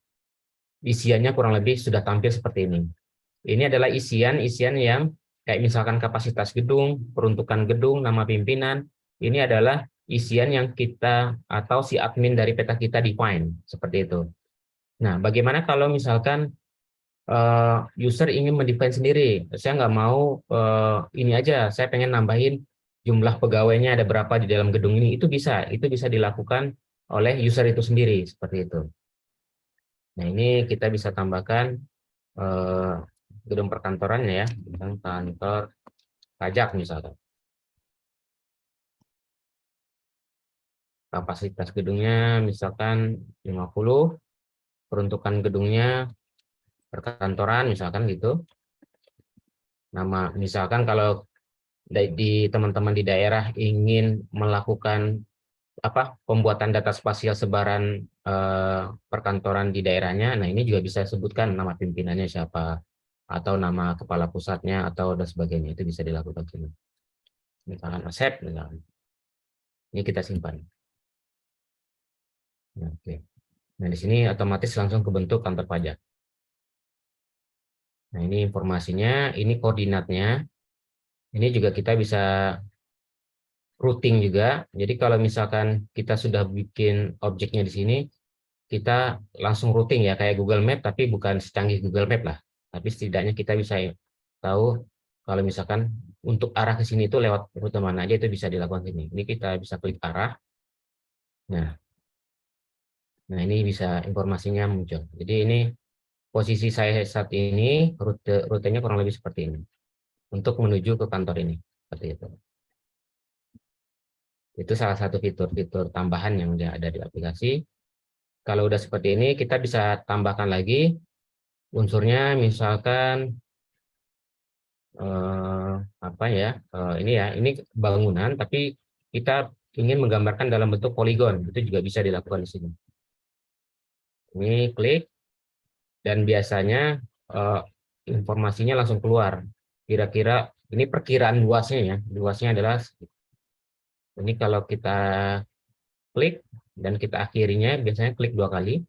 isiannya kurang lebih sudah tampil seperti ini. Ini adalah isian yang kayak misalkan kapasitas gedung, peruntukan gedung, nama pimpinan. Ini adalah isian yang kita atau si admin dari peta kita define seperti itu. Nah, bagaimana kalau misalkan user ingin mendefine sendiri? Saya nggak mau ini aja, saya pengen nambahin jumlah pegawainya ada berapa di dalam gedung ini. Itu bisa dilakukan oleh user itu sendiri seperti itu. Nah, ini kita bisa tambahkan gedung perkantorannya ya, tentang kantor pajak misalkan. Kapasitas gedungnya misalkan 50, peruntukan gedungnya perkantoran misalkan gitu. Nama misalkan kalau di teman-teman di daerah ingin melakukan apa pembuatan data spasial sebaran perkantoran di daerahnya, nah ini juga bisa sebutkan nama pimpinannya siapa atau nama kepala pusatnya atau dan sebagainya, itu bisa dilakukan sini. Misalkan Asep, misalkan. Ini kita simpan. Nah, oke. Nah, di sini otomatis langsung kebentuk kantor pajak. Nah, ini informasinya, ini koordinatnya. Ini juga kita bisa routing juga. Jadi kalau misalkan kita sudah bikin objeknya di sini, kita langsung routing ya kayak Google Map, tapi bukan secanggih Google Map lah. Tapi setidaknya kita bisa tahu kalau misalkan untuk arah ke sini itu lewat rute mana aja, itu bisa dilakukan sini. Ini kita bisa klik arah. Nah ini bisa informasinya muncul. Jadi ini posisi saya saat ini, rutenya kurang lebih seperti ini. Untuk menuju ke kantor ini. Seperti itu. Itu salah satu fitur-fitur tambahan yang ada di aplikasi. Kalau udah seperti ini, kita bisa tambahkan lagi unsurnya, misalkan apa ya? Ini ya, ini bangunan, tapi kita ingin menggambarkan dalam bentuk poligon, itu juga bisa dilakukan di sini. Ini klik, dan biasanya informasinya langsung keluar. Kira-kira ini perkiraan luasnya ya, luasnya adalah ini kalau kita klik dan kita akhirinya biasanya klik 2 kali,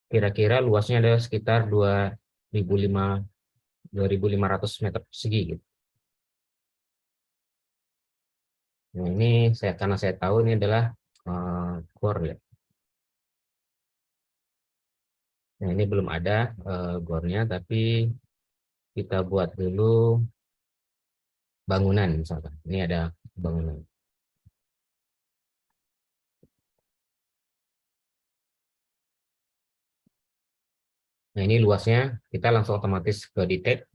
kira-kira luasnya adalah sekitar 2.500 meter persegi gitu. Nah ini karena saya tahu ini adalah gor ya. Nah ini belum ada gornya, tapi kita buat dulu bangunan misalkan. Ini ada bangunan. Nah ini luasnya kita langsung otomatis ke detect.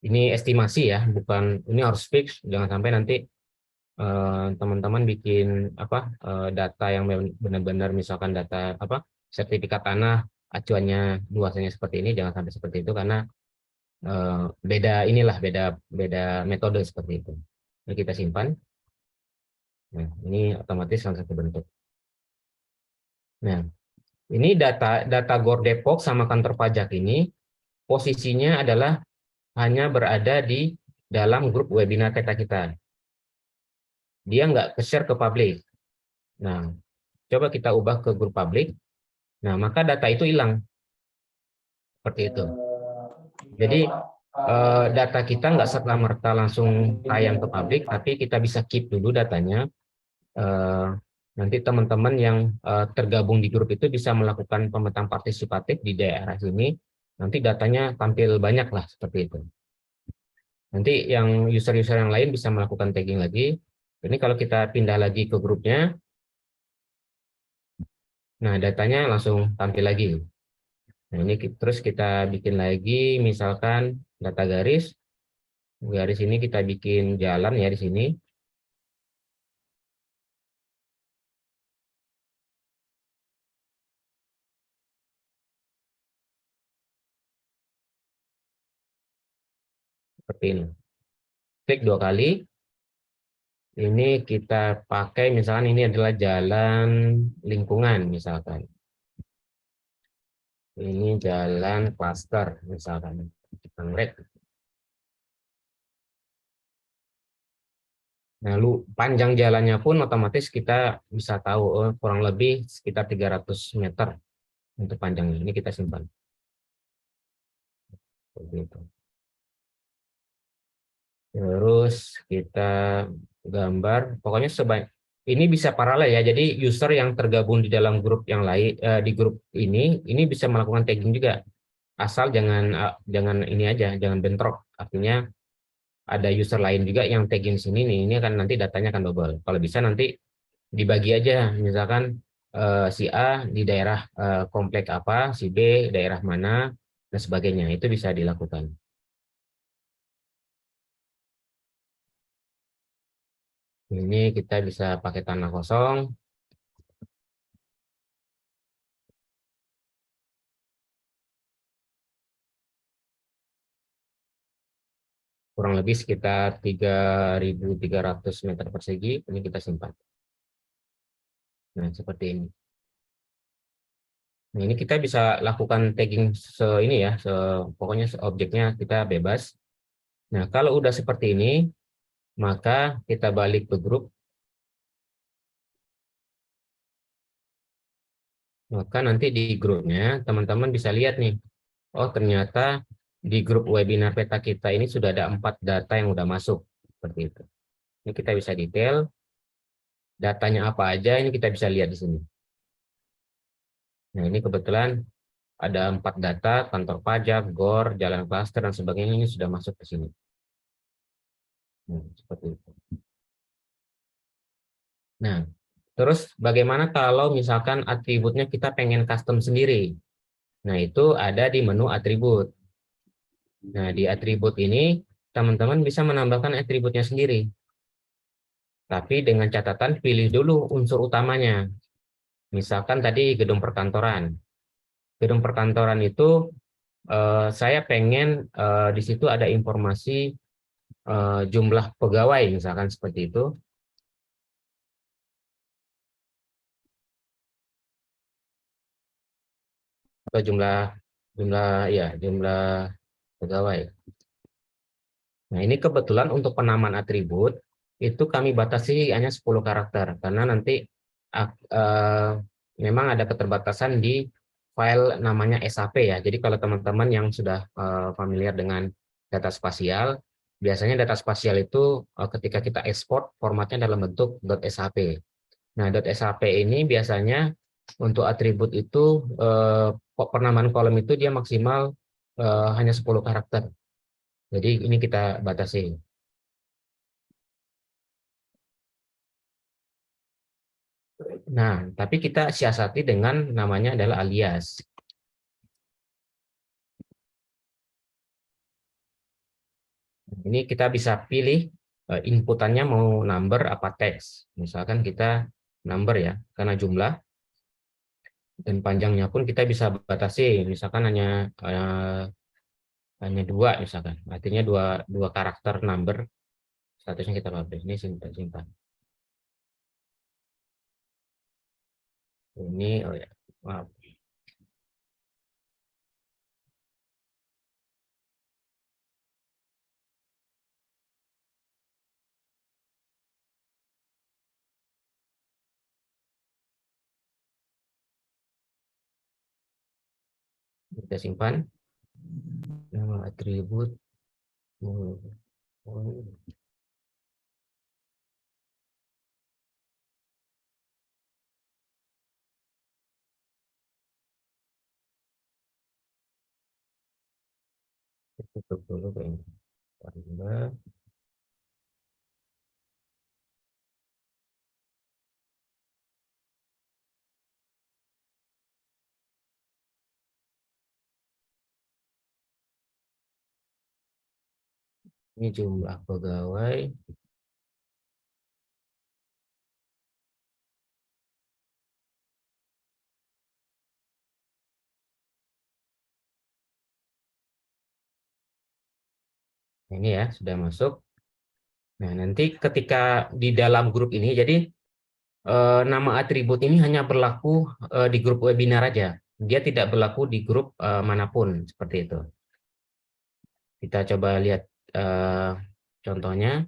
Ini estimasi ya, bukan ini harus fix. Jangan sampai nanti teman-teman bikin apa data yang benar-benar misalkan data apa sertifikat tanah acuannya luasnya seperti ini, jangan sampai seperti itu karena beda metode seperti itu. Ini kita simpan. Nah ini otomatis langsung terbentuk. Nah ini data Gor Depok sama kantor pajak ini posisinya adalah hanya berada di dalam grup webinar kita. Dia nggak ke-share ke publik. Nah, coba kita ubah ke grup publik. Nah, maka data itu hilang. Seperti itu. Jadi, data kita nggak serta-merta langsung tayang ke publik, tapi kita bisa keep dulu datanya. Nanti teman-teman yang tergabung di grup itu bisa melakukan pemetaan partisipatif di daerah sini. Nanti datanya tampil banyak lah, seperti itu. Nanti yang user-user yang lain bisa melakukan tagging lagi. Ini kalau kita pindah lagi ke grupnya, nah datanya langsung tampil lagi. Nah, ini terus kita bikin lagi, misalkan data garis. Garis ini kita bikin jalan ya di sini. Seperti ini. Klik 2 kali. Ini kita pakai, misalkan ini adalah jalan lingkungan, misalkan. Ini jalan klaster, misalkan. Anggrek. Nah, panjang jalannya pun otomatis kita bisa tahu kurang lebih sekitar 300 meter untuk panjangnya. Ini kita simpan. Begitu. Terus kita gambar, pokoknya ini bisa paralel ya. Jadi user yang tergabung di dalam grup yang lain, di grup ini bisa melakukan tagging juga. Asal jangan ini aja, jangan bentrok. Artinya ada user lain juga yang tagging sini nih, ini akan nanti datanya akan double. Kalau bisa nanti dibagi aja, misalkan si A di daerah komplek apa, si B daerah mana, dan sebagainya. Itu bisa dilakukan. Ini kita bisa pakai tanah kosong. Kurang lebih sekitar 3.300 meter persegi. Ini kita simpan. Nah, seperti ini. Nah, ini kita bisa lakukan tagging ini ya, pokoknya objeknya kita bebas. Nah, kalau udah seperti ini, maka kita balik ke grup. Maka nanti di grupnya teman-teman bisa lihat nih, oh ternyata di grup webinar peta kita ini sudah ada 4 data yang udah masuk. Seperti itu. Ini kita bisa detail, datanya apa aja, ini kita bisa lihat di sini. Nah, ini kebetulan ada 4 data, kantor pajak, GOR, jalan klaster, dan sebagainya, ini sudah masuk ke sini. Nah, seperti itu. Nah, terus bagaimana kalau misalkan atributnya kita pengen custom sendiri? Nah, itu ada di menu atribut. Nah, di atribut ini, teman-teman bisa menambahkan atributnya sendiri. Tapi dengan catatan pilih dulu unsur utamanya. Misalkan tadi gedung perkantoran. Gedung perkantoran itu saya pengen di situ ada informasi jumlah pegawai, misalkan seperti itu. Atau jumlah pegawai. Nah, ini kebetulan untuk penamaan atribut itu kami batasi hanya 10 karakter karena nanti memang ada keterbatasan di file namanya SAP ya. Jadi kalau teman-teman yang sudah familiar dengan data spasial, biasanya data spasial itu ketika kita ekspor formatnya dalam bentuk .sap. Nah, .sap ini biasanya untuk atribut itu penamaan kolom itu dia maksimal hanya 10 karakter. Jadi ini kita batasi. Nah, tapi kita siasati dengan namanya adalah alias. Ini kita bisa pilih inputannya mau number apa teks. Misalkan kita number ya, karena jumlah. Dan panjangnya pun kita bisa batasi. Misalkan hanya 2 misalkan. Artinya dua karakter number. Statusnya kita publish. Ini simpan. Ini, oh ya, maaf. Kita simpan. Nama atribut. Tutup dulu kayaknya. Ini jumlah pegawai. Ini ya, sudah masuk. Nah, nanti ketika di dalam grup ini, jadi nama atribut ini hanya berlaku di grup webinar aja. Dia tidak berlaku di grup manapun, seperti itu. Kita coba lihat contohnya.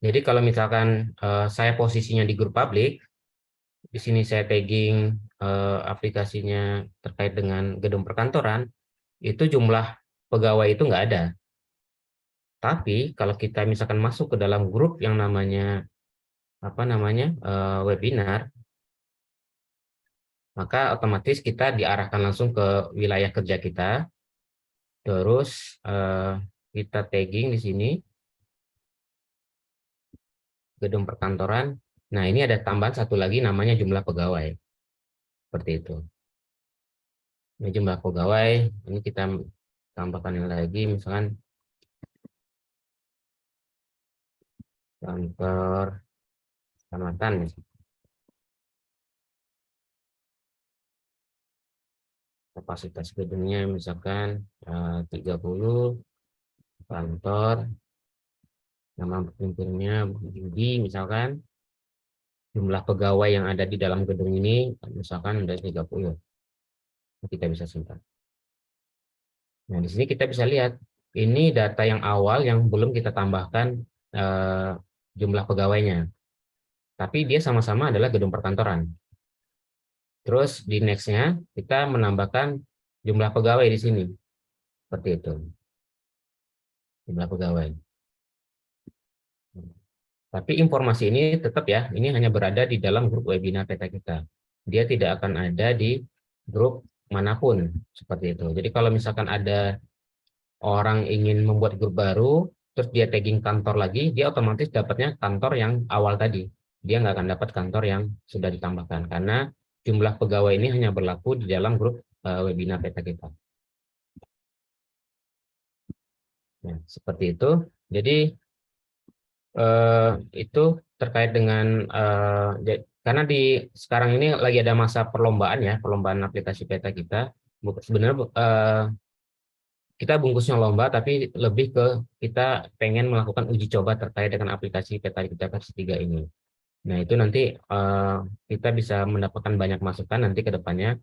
Jadi kalau misalkan saya posisinya di grup publik, di sini saya tagging aplikasinya terkait dengan gedung perkantoran, itu jumlah pegawai itu nggak ada. Tapi kalau kita misalkan masuk ke dalam grup yang namanya webinar, maka otomatis kita diarahkan langsung ke wilayah kerja kita. Terus kita tagging di sini gedung perkantoran. Nah, ini ada tambahan satu lagi namanya jumlah pegawai. Seperti itu. Ini jumlah pegawai, ini kita tambahkan lagi, misalkan kantor kecamatan. Kapasitas gedungnya misalkan 30, kantor, nama pimpinnya Budi misalkan, jumlah pegawai yang ada di dalam gedung ini misalkan ada 30. Kita bisa simpan. Nah, di sini kita bisa lihat ini data yang awal yang belum kita tambahkan jumlah pegawainya. Tapi dia sama-sama adalah gedung perkantoran. Terus di next-nya kita menambahkan jumlah pegawai di sini. Seperti itu. Jumlah pegawai. Tapi informasi ini tetap ya, ini hanya berada di dalam grup webinar peta kita. Dia tidak akan ada di grup manapun. Seperti itu. Jadi kalau misalkan ada orang ingin membuat grup baru, terus dia tagging kantor lagi, dia otomatis dapatnya kantor yang awal tadi. Dia nggak akan dapat kantor yang sudah ditambahkan. Karena jumlah pegawai ini hanya berlaku di dalam grup webinar peta kita. Nah, seperti itu. Jadi itu terkait dengan karena di sekarang ini lagi ada masa perlombaan ya, perlombaan aplikasi peta kita. Sebenarnya kita bungkusnya lomba, tapi lebih ke kita pengen melakukan uji coba terkait dengan aplikasi peta kita versi 3 ini. Nah, itu nanti kita bisa mendapatkan banyak masukan nanti ke depannya.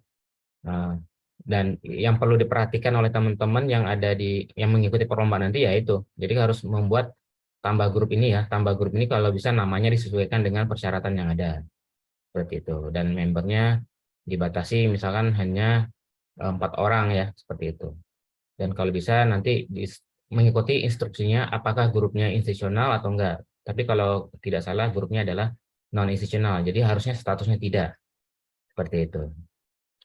Dan yang perlu diperhatikan oleh teman-teman yang ada yang mengikuti perlombaan nanti yaitu, jadi harus membuat tambah grup ini ya, tambah grup ini kalau bisa namanya disesuaikan dengan persyaratan yang ada. Seperti itu. Dan membernya dibatasi misalkan hanya 4 orang ya, seperti itu. Dan kalau bisa nanti mengikuti instruksinya apakah grupnya institusional atau enggak. Tapi kalau tidak salah grupnya adalah non-institusional, jadi harusnya statusnya tidak. Seperti itu.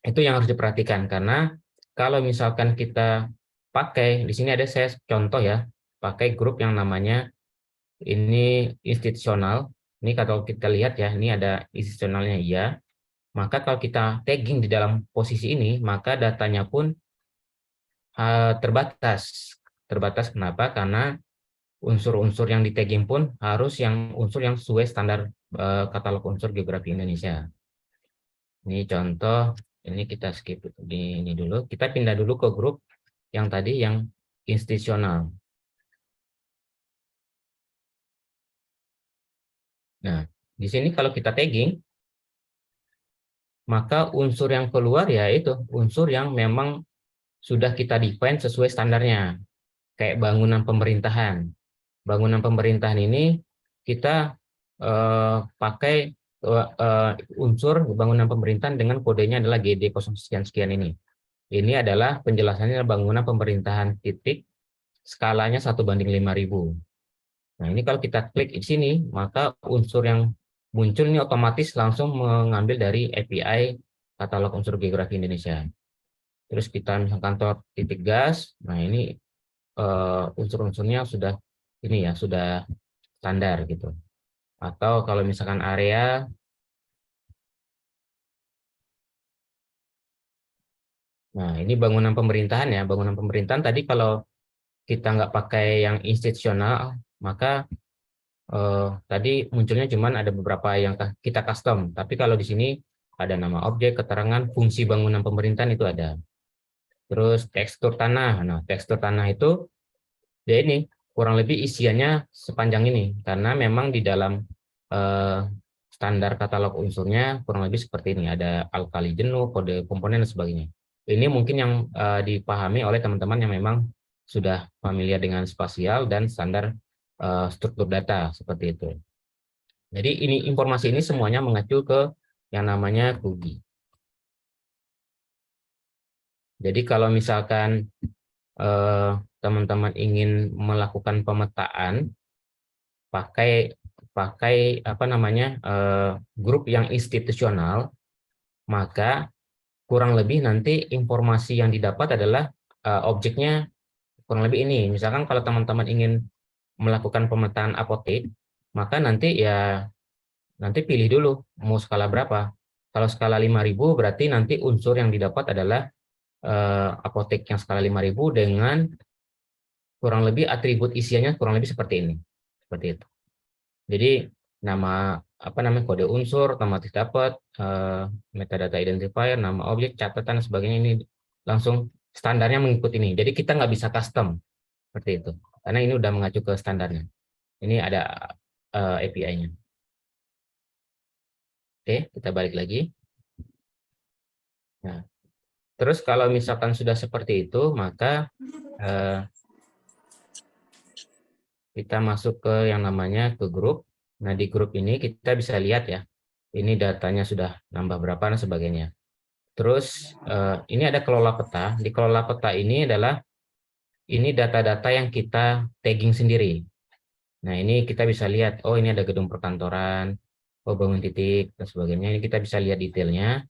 Itu yang harus diperhatikan karena kalau misalkan kita pakai, di sini ada saya contoh ya, pakai grup yang namanya ini institusional. Ini kalau kita lihat ya, ini ada institusionalnya iya. Maka kalau kita tagging di dalam posisi ini, maka datanya pun terbatas. Terbatas kenapa? Karena unsur-unsur yang di tagging pun harus unsur yang sesuai standar katalog unsur geografi Indonesia. Ini contoh, ini kita skip di ini dulu. Kita pindah dulu ke grup yang tadi yang institusional. Nah, di sini kalau kita tagging, maka unsur yang keluar yaitu unsur yang memang sudah kita define sesuai standarnya. Kayak bangunan pemerintahan. Bangunan pemerintahan ini kita pakai unsur bangunan pemerintahan dengan kodenya adalah GD 0 sekian-sekian ini. Ini adalah penjelasannya bangunan pemerintahan titik skalanya 1:5000. Nah, ini kalau kita klik di sini, maka unsur yang muncul ini otomatis langsung mengambil dari API katalog unsur geografi Indonesia. Terus kita misalkan kantor titik gas, nah ini unsur-unsurnya sudah ini ya, sudah standar gitu. Atau kalau misalkan area Nah, ini bangunan pemerintahan ya. Bangunan pemerintahan tadi kalau kita nggak pakai yang institusional, maka tadi munculnya cuman ada beberapa yang kita custom. Tapi kalau di sini ada nama objek, keterangan, fungsi bangunan pemerintahan itu ada. Terus tekstur tanah. Nah, tekstur tanah itu ya ini kurang lebih isiannya sepanjang ini karena memang di dalam standar katalog unsurnya kurang lebih seperti ini, ada alkali jenuh, kode komponen dan sebagainya. Ini mungkin yang dipahami oleh teman-teman yang memang sudah familiar dengan spasial dan standar struktur data seperti itu. Jadi ini informasi ini semuanya mengacu ke yang namanya KUGI. Jadi kalau misalkan teman-teman ingin melakukan pemetaan pakai apa namanya grup yang institusional, maka kurang lebih nanti informasi yang didapat adalah objeknya kurang lebih ini. Misalkan kalau teman-teman ingin melakukan pemetaan apotek, maka nanti pilih dulu mau skala berapa. Kalau skala 5.000 berarti nanti unsur yang didapat adalah apotek yang skala 5.000 dengan kurang lebih atribut isiannya kurang lebih seperti ini. Seperti itu. Jadi nama apa namanya kode unsur otomatis dapat, metadata identifier, nama objek, catatan dan sebagainya ini langsung standarnya mengikuti ini. Jadi kita nggak bisa custom seperti itu. Karena ini udah mengacu ke standarnya. Ini ada API-nya. Oke, kita balik lagi. Nah, terus kalau misalkan sudah seperti itu, maka kita masuk ke yang namanya ke grup. Nah, di grup ini kita bisa lihat ya, ini datanya sudah nambah berapa dan sebagainya. Terus ini ada kelola peta. Di kelola peta ini adalah ini data-data yang kita tagging sendiri. Nah, ini kita bisa lihat, oh ini ada gedung perkantoran, oh bangun titik dan sebagainya. Ini kita bisa lihat detailnya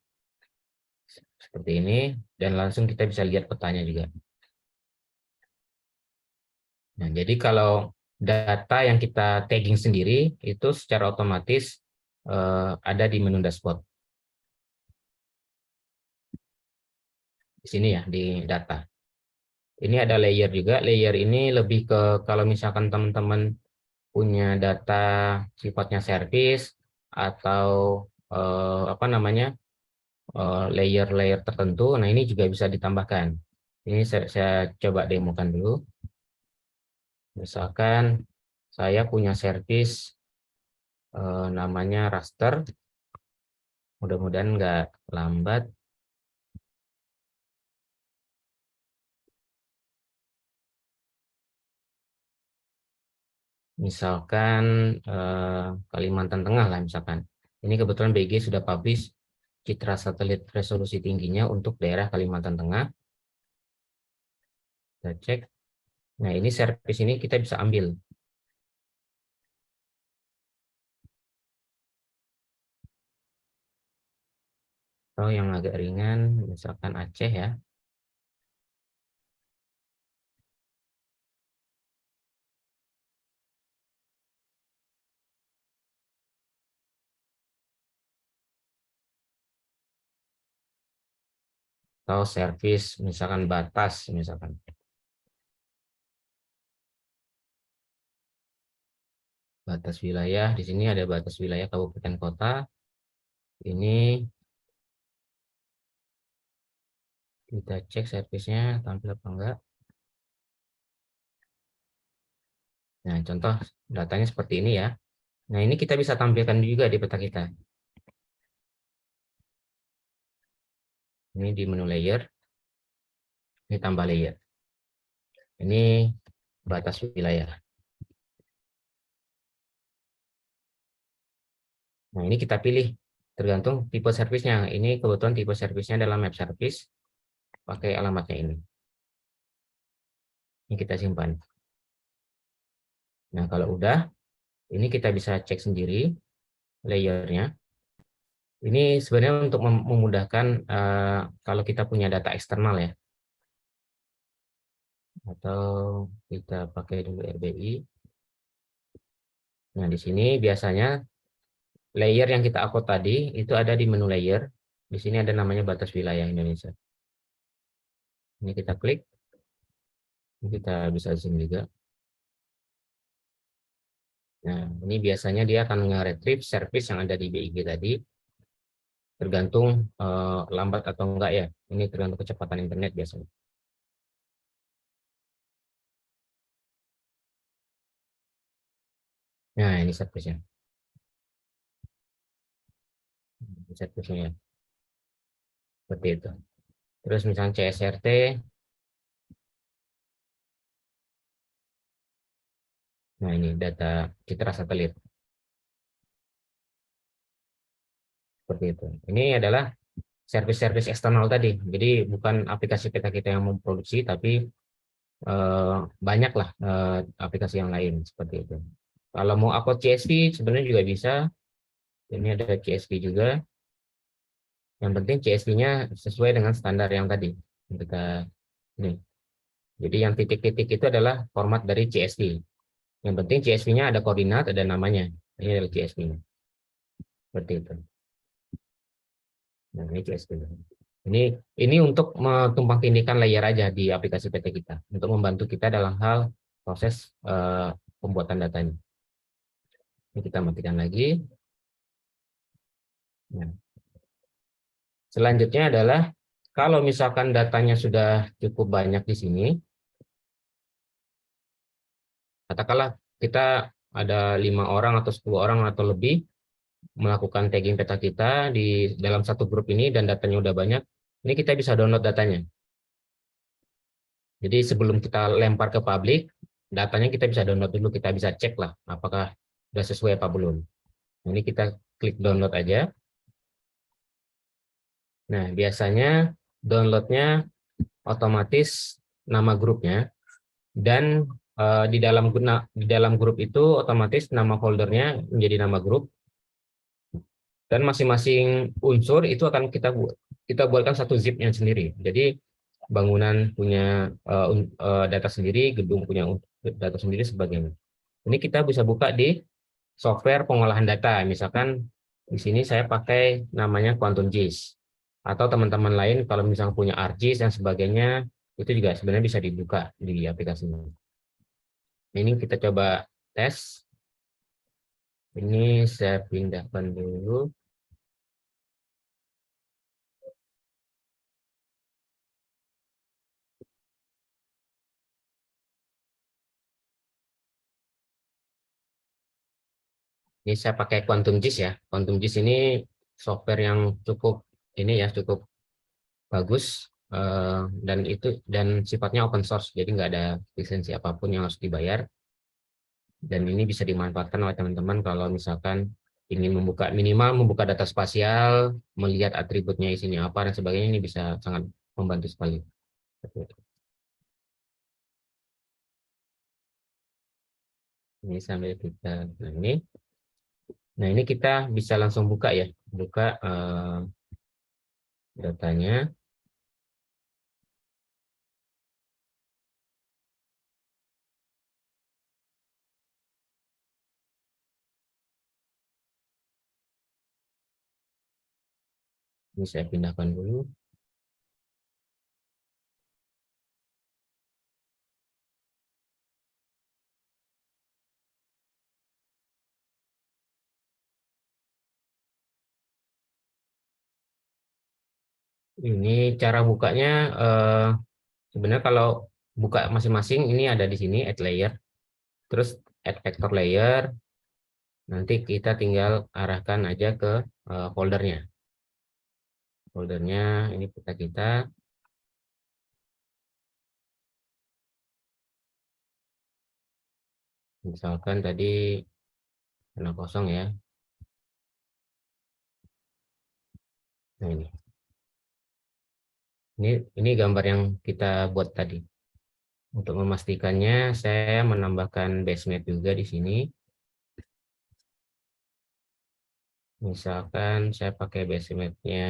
seperti ini dan langsung kita bisa lihat petanya juga. Nah, jadi kalau data yang kita tagging sendiri itu secara otomatis ada di menu dashboard. Di sini ya, di data. Ini ada layer juga. Layer ini lebih ke kalau misalkan teman-teman punya data sifatnya service atau apa namanya layer-layer tertentu. Nah, ini juga bisa ditambahkan. Ini saya coba demokan dulu. Misalkan saya punya service namanya raster. Mudah-mudahan nggak lambat. Misalkan Kalimantan Tengah lah misalkan. Ini kebetulan BG sudah publish citra satelit resolusi tingginya untuk daerah Kalimantan Tengah. Kita cek. Nah, ini service ini kita bisa ambil. Atau yang agak ringan, misalkan Aceh ya. Atau service misalkan batas misalkan. Batas wilayah, di sini ada batas wilayah kabupaten kota. Ini kita cek servisnya tampil apa enggak. Nah, contoh datanya seperti ini ya. Nah, ini kita bisa tampilkan juga di peta kita. Ini di menu layer. Ini tambah layer. Ini batas wilayah. Nah, ini kita pilih tergantung tipe servisnya. Ini kebetulan tipe servisnya adalah map service. Pakai alamatnya ini. Ini kita simpan. Nah, kalau udah, ini kita bisa cek sendiri layernya. Ini sebenarnya untuk memudahkan kalau kita punya data eksternal ya. Atau kita pakai dulu RBI. Nah, di sini biasanya layer yang kita upload tadi itu ada di menu layer. Di sini ada namanya batas wilayah Indonesia. Ini kita klik. Ini kita bisa zoom juga. Nah, ini biasanya dia akan nge-retrieve service yang ada di BIG tadi. Tergantung lambat atau enggak ya. Ini tergantung kecepatan internet biasanya. Nah, ini service-nya. Service-nya seperti itu. Terus misalnya CSRT. Nah, ini data citra satelit. Seperti itu. Ini adalah service-service eksternal tadi. Jadi bukan aplikasi peta kita yang memproduksi, tapi banyaklah aplikasi yang lain seperti itu. Kalau mau upload CSV sebenarnya juga bisa. Ini ada CSV juga. Yang penting CSV-nya sesuai dengan standar yang tadi. Kita ini. Jadi yang titik-titik itu adalah format dari CSV. Yang penting CSV-nya ada koordinat, ada namanya. Ini adalah CSV-nya. Seperti itu. Nah, ini CSV. Ini untuk tumpang tindihkan layer aja di aplikasi PT kita untuk membantu kita dalam hal proses pembuatan datanya. Ini kita matikan lagi. Nah, selanjutnya adalah kalau misalkan datanya sudah cukup banyak di sini, katakanlah kita ada 5 orang atau 10 orang atau lebih melakukan tagging peta kita di dalam satu grup ini dan datanya udah banyak, ini kita bisa download datanya. Jadi sebelum kita lempar ke publik, datanya kita bisa download dulu, kita bisa cek lah apakah sudah sesuai apa belum. Ini kita klik download aja. Nah, biasanya downloadnya otomatis nama grupnya dan di dalam grup itu otomatis nama foldernya menjadi nama grup dan masing-masing unsur itu akan kita buatkan satu zip yang sendiri. Jadi bangunan punya data sendiri, gedung punya data sendiri sebagainya. Ini kita bisa buka di software pengolahan data. Misalkan di sini saya pakai namanya QuantumGIS. Atau teman-teman lain kalau misalnya punya ArcGIS dan sebagainya, itu juga sebenarnya bisa dibuka di aplikasi ini. Ini kita coba tes. Ini saya pindahkan dulu. Ini saya pakai QuantumGIS ya. QuantumGIS ini software yang cukup cukup bagus dan sifatnya open source. Jadi nggak ada lisensi apapun yang harus dibayar. Dan ini bisa dimanfaatkan oleh teman-teman kalau misalkan ingin minimal membuka data spasial, melihat atributnya isinya apa dan sebagainya, ini bisa sangat membantu sekali. Ini sambil kita nah ini kita bisa langsung buka ya, buka datanya. Ini saya pindahkan dulu. Ini cara bukanya sebenarnya kalau buka masing-masing ini ada di sini add layer, terus add vector layer. Nanti kita tinggal arahkan aja ke foldernya. Foldernya ini peta kita. Misalkan tadi zona kosong ya. Nah ini gambar yang kita buat tadi. Untuk memastikannya saya menambahkan base map juga di sini. Misalkan saya pakai base map-nya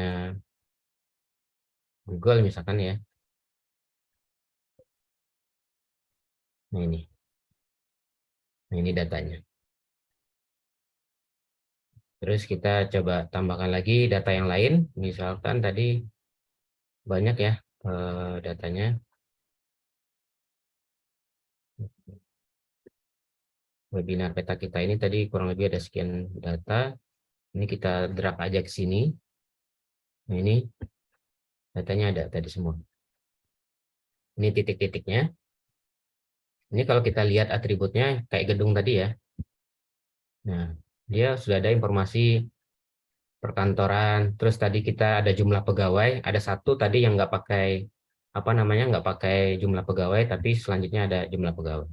Google misalkan ya. Nah ini datanya. Terus kita coba tambahkan lagi data yang lain. Misalkan tadi banyak ya, datanya. Webinar peta kita ini tadi kurang lebih ada sekian data. Ini kita drag aja ke sini. Nah, ini datanya ada tadi semua. Ini titik-titiknya. Ini kalau kita lihat atributnya kayak gedung tadi ya. Nah, dia sudah ada informasi perkantoran. Terus tadi kita ada jumlah pegawai. Ada satu tadi yang nggak pakai nggak pakai jumlah pegawai, tapi selanjutnya ada jumlah pegawai.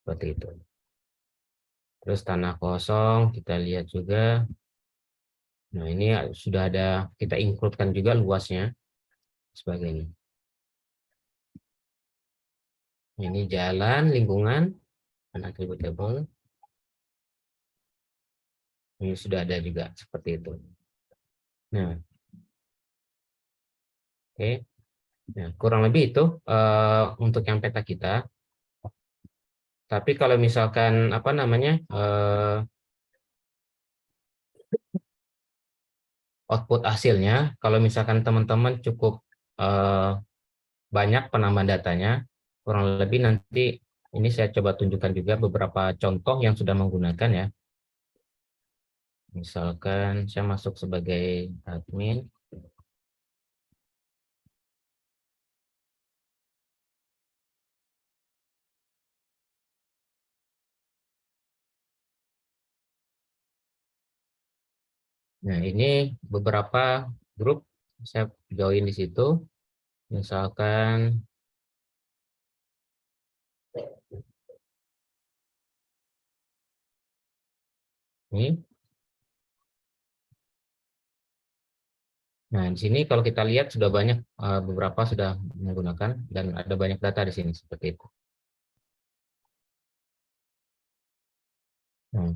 Seperti itu. Terus tanah kosong kita lihat juga. Nah, ini sudah ada, kita include-kan juga luasnya sebagainya. Ini jalan, lingkungan, dan attributable. Ini sudah ada juga seperti itu. Nah, oke. Nah, kurang lebih itu untuk yang peta kita. Tapi kalau misalkan output hasilnya, kalau misalkan teman-teman cukup banyak penambahan datanya, kurang lebih nanti ini saya coba tunjukkan juga beberapa contoh yang sudah menggunakan ya. Misalkan saya masuk sebagai admin. Nah, ini beberapa grup saya join di situ. Misalkan ini. Nah, di sini kalau kita lihat sudah banyak, beberapa sudah menggunakan dan ada banyak data di sini seperti itu. Nah,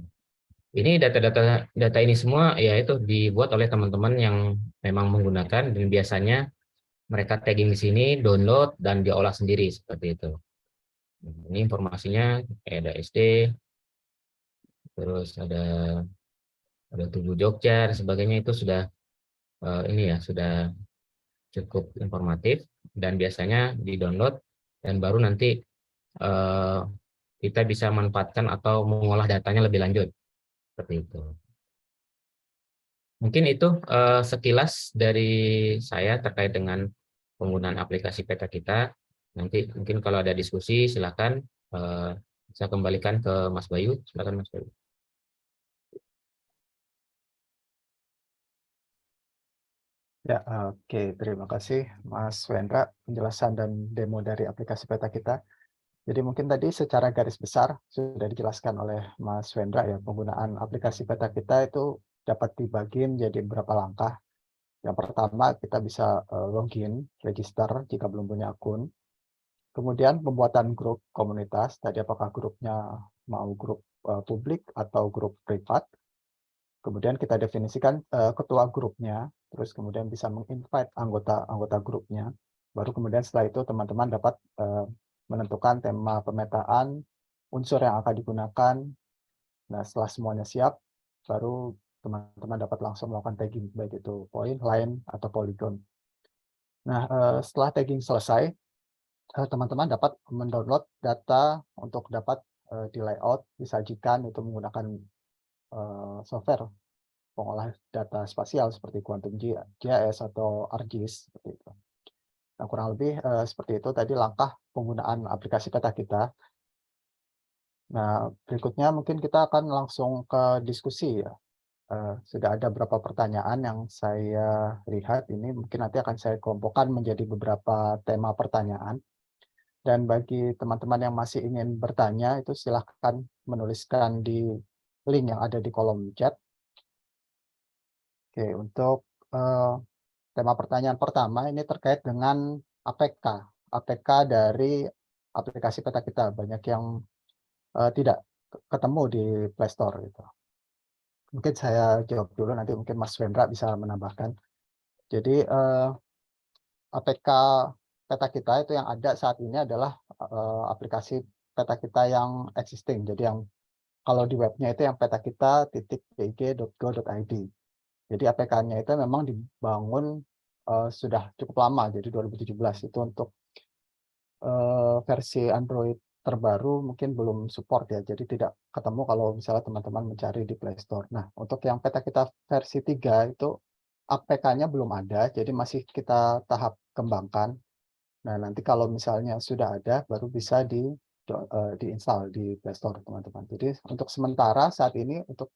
ini data ini semua ya itu dibuat oleh teman-teman yang memang menggunakan, dan biasanya mereka tagging di sini, download dan diolah sendiri seperti itu. Ini informasinya kayak ada SD, terus ada Tugu Jogja dan sebagainya, itu sudah ini ya sudah cukup informatif, dan biasanya di-download dan baru nanti kita bisa manfaatkan atau mengolah datanya lebih lanjut seperti itu. Mungkin itu sekilas dari saya terkait dengan penggunaan aplikasi peta kita. Nanti mungkin kalau ada diskusi silakan, saya kembalikan ke Mas Bayu. Silakan Mas Bayu. Ya, oke. Terima kasih Mas Wendra penjelasan dan demo dari aplikasi peta kita. Jadi mungkin tadi secara garis besar sudah dijelaskan oleh Mas Wendra ya, penggunaan aplikasi peta kita itu dapat dibagi menjadi beberapa langkah. Yang pertama kita bisa login, register jika belum punya akun. Kemudian pembuatan grup komunitas, tadi apakah grupnya mau grup publik atau grup privat. Kemudian kita definisikan ketua grupnya, terus kemudian bisa menginvite anggota grupnya. Baru kemudian setelah itu teman-teman dapat menentukan tema pemetaan, unsur yang akan digunakan. Nah, setelah semuanya siap, baru teman-teman dapat langsung melakukan tagging, baik itu point, line, atau polygon. Nah, setelah tagging selesai, teman-teman dapat mendownload data untuk dapat di layout, disajikan itu menggunakan software pengolah data spasial seperti Quantum GIS atau ArcGIS seperti itu. Nah, kurang lebih seperti itu tadi langkah penggunaan aplikasi peta kita. Nah, berikutnya mungkin kita akan langsung ke diskusi ya. Sudah ada beberapa pertanyaan yang saya lihat ini, mungkin nanti akan saya kelompokkan menjadi beberapa tema pertanyaan. Dan bagi teman-teman yang masih ingin bertanya, itu silahkan menuliskan di link yang ada di kolom chat. Oke, untuk tema pertanyaan pertama ini terkait dengan APK dari aplikasi peta kita. Banyak yang tidak ketemu di Play Store gitu. Mungkin saya jawab dulu, nanti mungkin Mas Wendra bisa menambahkan. Jadi APK peta kita itu yang ada saat ini adalah aplikasi peta kita yang existing. Jadi yang kalau di webnya itu yang petakita.pig.go.id. Jadi APK-nya itu memang dibangun sudah cukup lama, jadi 2017 itu untuk versi Android terbaru mungkin belum support ya, jadi tidak ketemu kalau misalnya teman-teman mencari di Play Store. Nah, untuk yang peta kita versi 3 itu APK-nya belum ada, jadi masih kita tahap kembangkan. Nah, nanti kalau misalnya sudah ada, baru bisa diinstal di Play Store, teman-teman. Jadi untuk sementara saat ini untuk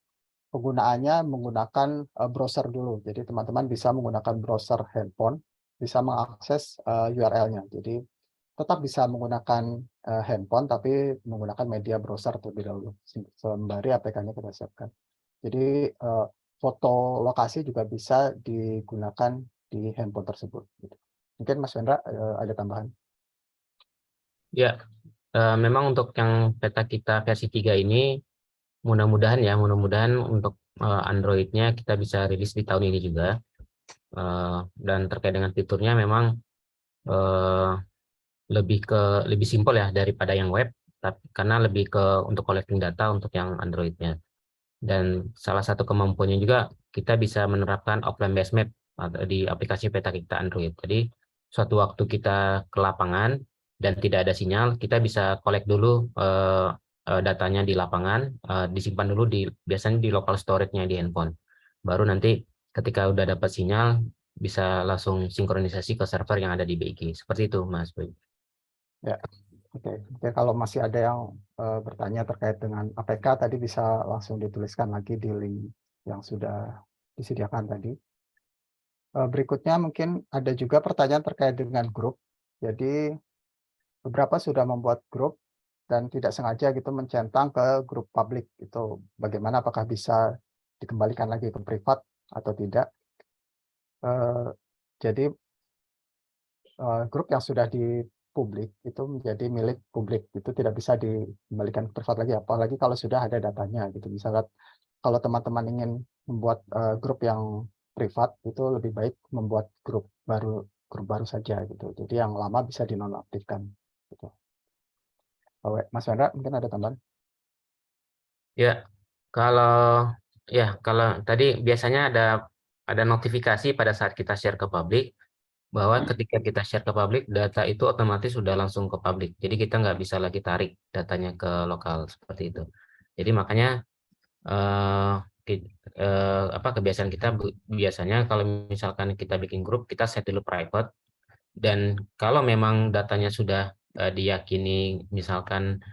penggunaannya menggunakan browser dulu. Jadi teman-teman bisa menggunakan browser handphone, bisa mengakses URL-nya. Jadi tetap bisa menggunakan handphone, tapi menggunakan media browser terlebih dahulu, sembari APK-nya kita siapkan. Jadi foto lokasi juga bisa digunakan di handphone tersebut. Gitu. Mungkin Mas Wendra ada tambahan? Ya, memang untuk yang peta kita versi 3 ini mudah-mudahan untuk Android-nya kita bisa rilis di tahun ini juga. Dan terkait dengan fiturnya memang lebih simpel ya daripada yang web, karena lebih ke untuk collecting data untuk yang Android-nya. Dan salah satu kemampuannya juga kita bisa menerapkan offline base map di aplikasi peta kita Android. Jadi suatu waktu kita ke lapangan dan tidak ada sinyal, kita bisa collect dulu datanya di lapangan, disimpan dulu biasanya di local storage-nya di handphone. Baru nanti ketika udah dapat sinyal bisa langsung sinkronisasi ke server yang ada di BIG. Seperti itu, Mas Boy. Ya, oke. Kalau masih ada yang bertanya terkait dengan APK, tadi bisa langsung dituliskan lagi di link yang sudah disediakan tadi. Berikutnya mungkin ada juga pertanyaan terkait dengan grup. Jadi beberapa sudah membuat grup dan tidak sengaja gitu mencentang ke grup publik. Itu bagaimana, apakah bisa dikembalikan lagi ke privat atau tidak? Jadi grup yang sudah di publik itu menjadi milik publik, itu tidak bisa dikembalikan privat lagi, apalagi kalau sudah ada datanya gitu. Misalnya kalau teman-teman ingin membuat grup yang privat, itu lebih baik membuat grup baru saja gitu. Jadi yang lama bisa dinonaktifkan gitu. Mas Wendra mungkin ada tambahan? Ya, kalau tadi biasanya ada notifikasi pada saat kita share ke publik, bahwa ketika kita share ke publik, data itu otomatis sudah langsung ke publik. Jadi kita nggak bisa lagi tarik datanya ke lokal seperti itu. Jadi makanya kebiasaan kita biasanya kalau misalkan kita bikin grup, kita set dulu private. Dan kalau memang datanya sudah diyakini misalkan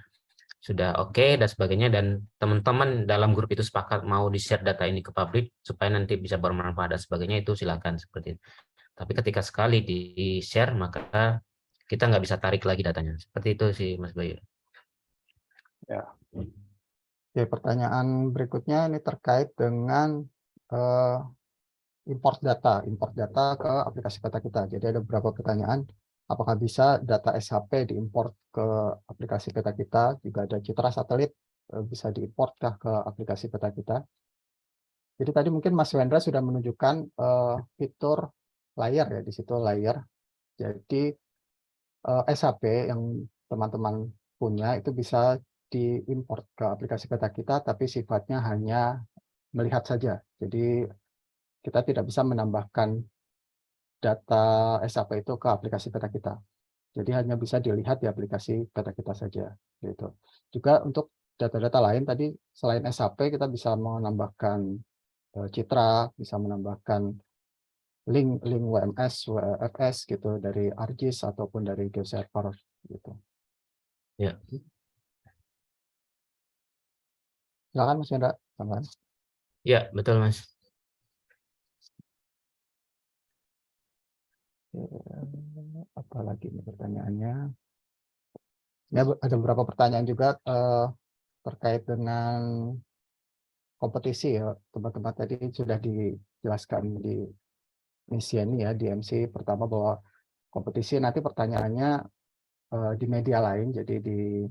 sudah oke dan sebagainya, dan teman-teman dalam grup itu sepakat mau di-share data ini ke publik supaya nanti bisa bermanfaat dan sebagainya, itu silakan seperti itu. Tapi ketika sekali di-share, maka kita nggak bisa tarik lagi datanya. Seperti itu sih, Mas Bayu. Ya. Oke, pertanyaan berikutnya ini terkait dengan import data ke aplikasi peta kita. Jadi ada beberapa pertanyaan. Apakah bisa data SHP diimport ke aplikasi peta kita? Juga ada citra satelit bisa diimportkah ke aplikasi peta kita? Jadi tadi mungkin Mas Wendra sudah menunjukkan fitur layer ya, di situ layer. Jadi SHP yang teman-teman punya itu bisa diimport ke aplikasi peta kita, tapi sifatnya hanya melihat saja. Jadi kita tidak bisa menambahkan data SHP itu ke aplikasi peta kita. Jadi hanya bisa dilihat di aplikasi peta kita saja. Gitu. Juga untuk data-data lain tadi selain SHP kita bisa menambahkan citra, bisa menambahkan link WMS, WFS gitu dari ArcGIS ataupun dari GeoServer gitu. Ya. Silakan Mas Hendra, tambahan. Ya, betul Mas. Apalagi ini pertanyaannya? Ya, ada beberapa pertanyaan juga terkait dengan kompetisi ya. Teman-teman tadi sudah dijelaskan di misi ini ya, di MC pertama bahwa kompetisi nanti pertanyaannya di media lain, jadi di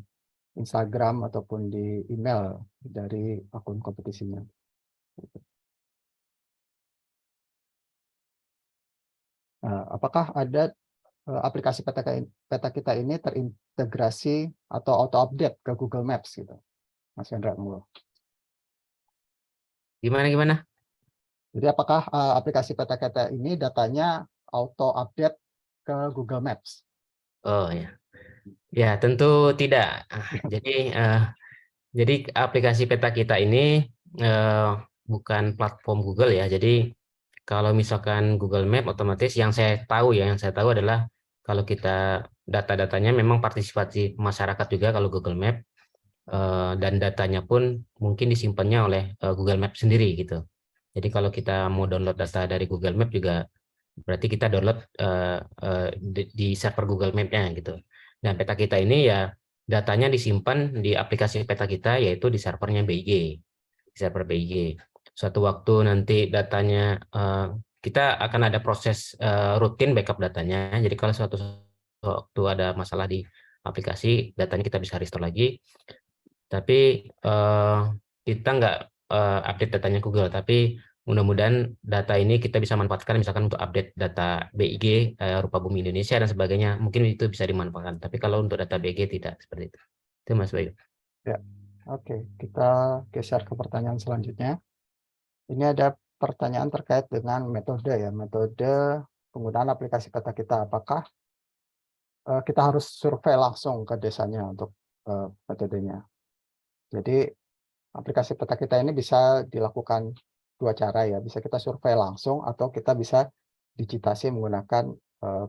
Instagram ataupun di email dari akun kompetisinya. Apakah ada aplikasi peta kita ini terintegrasi atau auto update ke Google Maps gitu, Mas Hendra? Gimana? Jadi apakah aplikasi peta kita ini datanya auto update ke Google Maps? Oh ya, ya tentu tidak. Jadi aplikasi peta kita ini bukan platform Google ya. Jadi kalau misalkan Google Map otomatis yang saya tahu adalah kalau kita data-datanya memang partisipasi masyarakat juga kalau Google Map, dan datanya pun mungkin disimpannya oleh Google Map sendiri gitu. Jadi kalau kita mau download data dari Google Map juga berarti kita download di server Google Map-nya gitu. Dan peta kita ini ya datanya disimpan di aplikasi peta kita yaitu di servernya BIG, di server BIG. Suatu waktu nanti datanya kita akan ada proses rutin backup datanya. Jadi kalau suatu waktu ada masalah di aplikasi, datanya kita bisa restore lagi. Tapi kita nggak update datanya Google, tapi mudah-mudahan data ini kita bisa manfaatkan misalkan untuk update data BIG, rupa bumi Indonesia dan sebagainya. Mungkin itu bisa dimanfaatkan. Tapi kalau untuk data BIG tidak seperti itu. Itu Mas Bayu. Ya, oke. Kita geser ke pertanyaan selanjutnya. Ini ada pertanyaan terkait dengan metode ya, metode penggunaan aplikasi peta kita. Apakah kita harus survei langsung ke desanya untuk metodenya? Jadi aplikasi peta kita ini bisa dilakukan dua cara ya, bisa kita survei langsung atau kita bisa digitasi menggunakan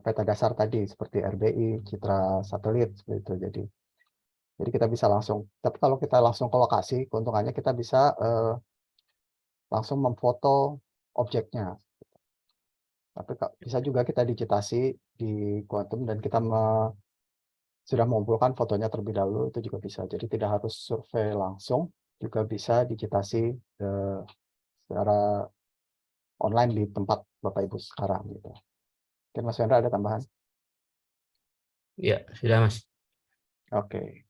peta dasar tadi seperti RBI, citra satelit seperti itu. Jadi kita bisa langsung. Tapi kalau kita langsung ke lokasi, keuntungannya kita bisa langsung memfoto objeknya. Tapi bisa juga kita digitasi di Quantum dan kita sudah mengumpulkan fotonya terlebih dahulu, itu juga bisa. Jadi tidak harus survei langsung, juga bisa digitasi secara online di tempat Bapak Ibu sekarang gitu. Oke, Mas Wendra ada tambahan? Ya, sudah Mas. Oke.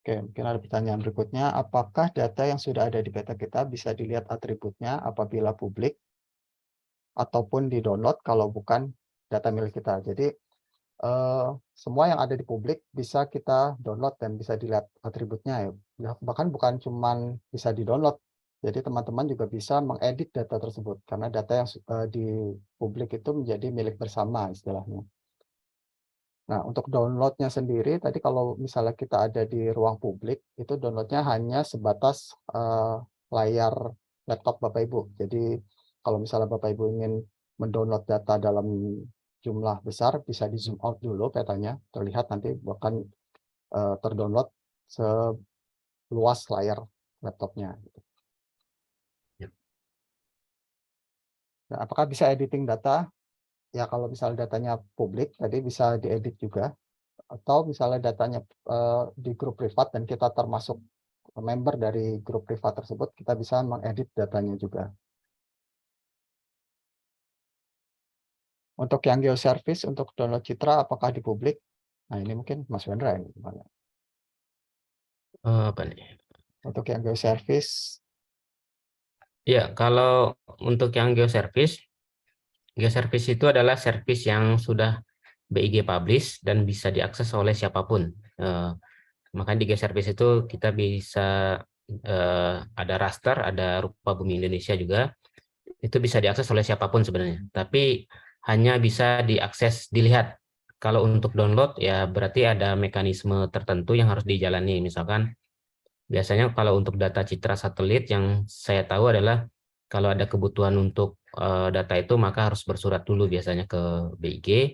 Oke, mungkin ada pertanyaan berikutnya. Apakah data yang sudah ada di peta kita bisa dilihat atributnya apabila publik ataupun di-download kalau bukan data milik kita? Jadi semua yang ada di publik bisa kita download dan bisa dilihat atributnya ya. Bahkan bukan cuman bisa di-download. Jadi teman-teman juga bisa mengedit data tersebut karena data yang di publik itu menjadi milik bersama istilahnya. Nah, untuk downloadnya sendiri, tadi kalau misalnya kita ada di ruang publik, itu downloadnya hanya sebatas layar laptop Bapak Ibu. Jadi kalau misalnya Bapak Ibu ingin mendownload data dalam jumlah besar, bisa di zoom out dulu petanya, terlihat nanti bahkan terdownload seluas layar laptopnya. Nah, apakah bisa editing data? Ya kalau misalnya datanya publik, tadi bisa diedit juga. Atau misalnya datanya di grup privat dan kita termasuk member dari grup privat tersebut, kita bisa mengedit datanya juga. Untuk yang geoservice, untuk download citra, apakah di publik? Nah ini mungkin Mas Wendra ini gimana? Apa nih? Untuk yang geoservice, Ya, kalau untuk yang geoservice itu adalah service yang sudah BIG publish dan bisa diakses oleh siapapun. Makanya di geoservice itu kita bisa ada raster, ada rupa bumi Indonesia juga. Itu bisa diakses oleh siapapun sebenarnya. Tapi hanya bisa diakses, dilihat. Kalau untuk download ya berarti ada mekanisme tertentu yang harus dijalani. Misalkan biasanya kalau untuk data citra satelit yang saya tahu adalah kalau ada kebutuhan untuk data itu maka harus bersurat dulu biasanya ke BIG.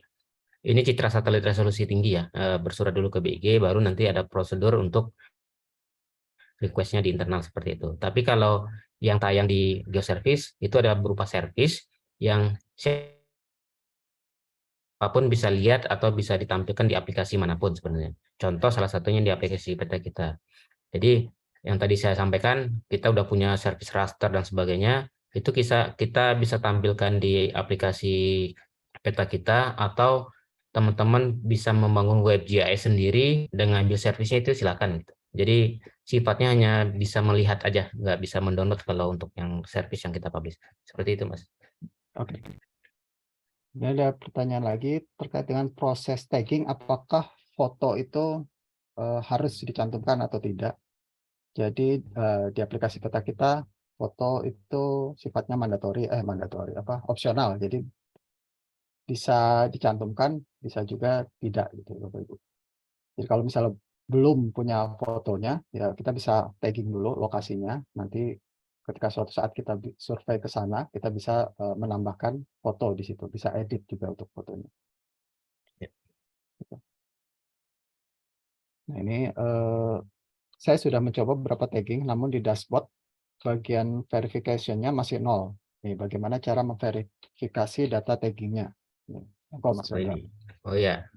Ini citra satelit resolusi tinggi ya, bersurat dulu ke BIG, baru nanti ada prosedur untuk request-nya di internal seperti itu. Tapi kalau yang tayang di geoservice itu ada berupa service yang siapapun bisa lihat atau bisa ditampilkan di aplikasi manapun sebenarnya. Contoh salah satunya di aplikasi peta kita. Jadi yang tadi saya sampaikan, kita udah punya service raster dan sebagainya, itu kita bisa tampilkan di aplikasi peta kita atau teman-teman bisa membangun web GIS sendiri dengan ngambil servisnya itu silakan. Jadi sifatnya hanya bisa melihat aja, nggak bisa mendownload kalau untuk yang service yang kita publish. Seperti itu, Mas. oke. Ini ada pertanyaan lagi terkait dengan proses tagging, apakah foto itu harus dicantumkan atau tidak? Jadi di aplikasi peta kita foto itu sifatnya opsional. Jadi bisa dicantumkan, bisa juga tidak gitu Bapak Ibu. Jadi kalau misalnya belum punya fotonya, ya kita bisa tagging dulu lokasinya. Nanti ketika suatu saat kita survei ke sana, kita bisa menambahkan foto di situ, bisa edit juga untuk fotonya. Ya. Gitu. Nah ini saya sudah mencoba beberapa tagging, namun di dashboard bagian verification-nya masih 0. Nih, bagaimana cara memverifikasi data taggingnya? Mas Wendra. Oh ya,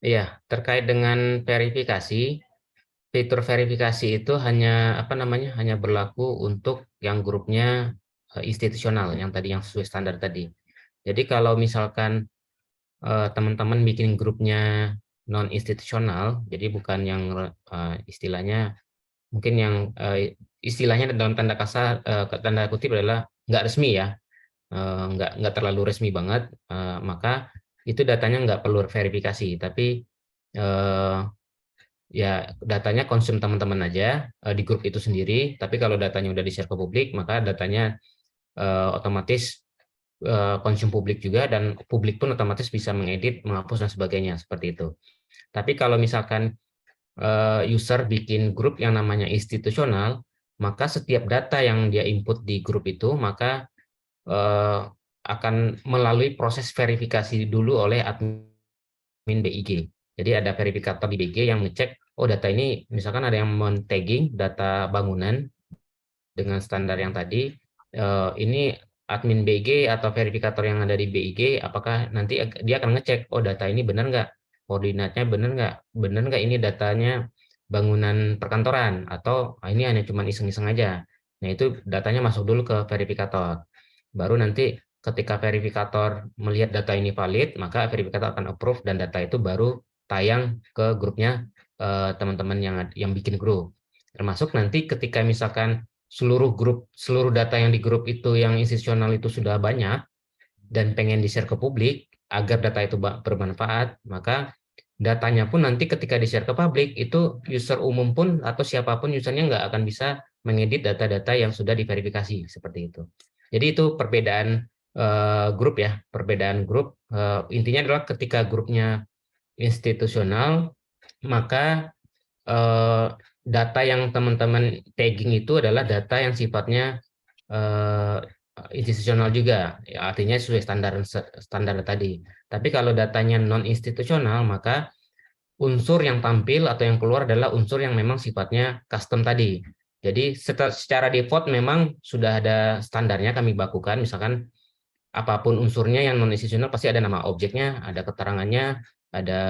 iya, terkait dengan verifikasi, fitur verifikasi itu hanya hanya berlaku untuk yang grupnya institusional, yang tadi yang sesuai standar tadi. Jadi kalau misalkan teman-teman bikin grupnya non institusional, jadi bukan yang istilahnya mungkin yang istilahnya dalam tanda kasar tanda kutip adalah nggak resmi ya, nggak terlalu resmi banget, maka itu datanya nggak perlu verifikasi, tapi ya datanya konsum teman-teman aja di grup itu sendiri. Tapi kalau datanya udah di-share ke publik, maka datanya otomatis konsum publik juga, dan publik pun otomatis bisa mengedit, menghapus dan sebagainya seperti itu. Tapi kalau misalkan user bikin grup yang namanya institusional, maka setiap data yang dia input di grup itu maka akan melalui proses verifikasi dulu oleh admin BIG. Jadi ada verifikator di BIG yang ngecek, oh data ini misalkan ada yang men-tagging data bangunan dengan standar yang tadi, ini admin BIG atau verifikator yang ada di BIG, apakah nanti dia akan ngecek, oh data ini benar nggak, koordinatnya benar nggak ini datanya bangunan perkantoran, atau ini hanya cuma iseng-iseng aja. Nah itu datanya masuk dulu ke verifikator. Baru nanti ketika verifikator melihat data ini valid, maka verifikator akan approve dan data itu baru tayang ke grupnya teman-teman yang bikin grup. Termasuk nanti ketika misalkan seluruh data yang di grup itu yang institusional itu sudah banyak dan pengen di-share ke publik agar data itu bermanfaat, maka datanya pun nanti ketika di-share ke publik itu user umum pun atau siapapun usernya nggak akan bisa mengedit data-data yang sudah diverifikasi seperti itu. Jadi itu perbedaan grup ya, perbedaan grup. Intinya adalah ketika grupnya institusional, maka data yang teman-teman tagging itu adalah data yang sifatnya institusional juga, ya, artinya sesuai standar tadi. Tapi kalau datanya non institusional, maka unsur yang tampil atau yang keluar adalah unsur yang memang sifatnya custom tadi. Jadi secara default memang sudah ada standarnya kami bakukan, misalkan apapun unsurnya yang non institusional pasti ada nama objeknya, ada keterangannya, ada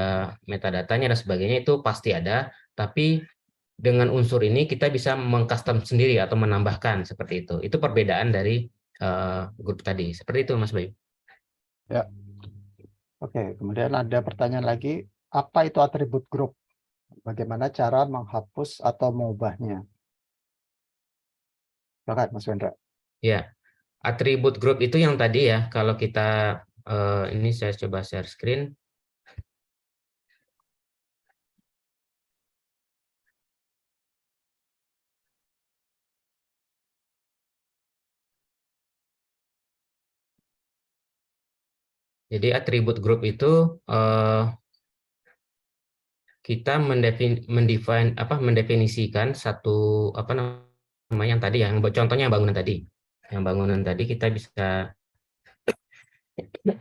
metadatanya dan sebagainya, itu pasti ada. Tapi dengan unsur ini kita bisa mengcustom sendiri atau menambahkan seperti itu. Itu perbedaan dari grup tadi. Seperti itu Mas Bayu. Ya. Oke, kemudian ada pertanyaan lagi, apa itu atribut grup? Bagaimana cara menghapus atau mengubahnya? Silakan Mas Wendra. Ya, atribut grup itu yang tadi ya, kalau kita ini saya coba share screen. Jadi atribut grup itu kita mendefinisikan satu namanya yang tadi ya, yang contohnya bangunan tadi. Yang bangunan tadi kita bisa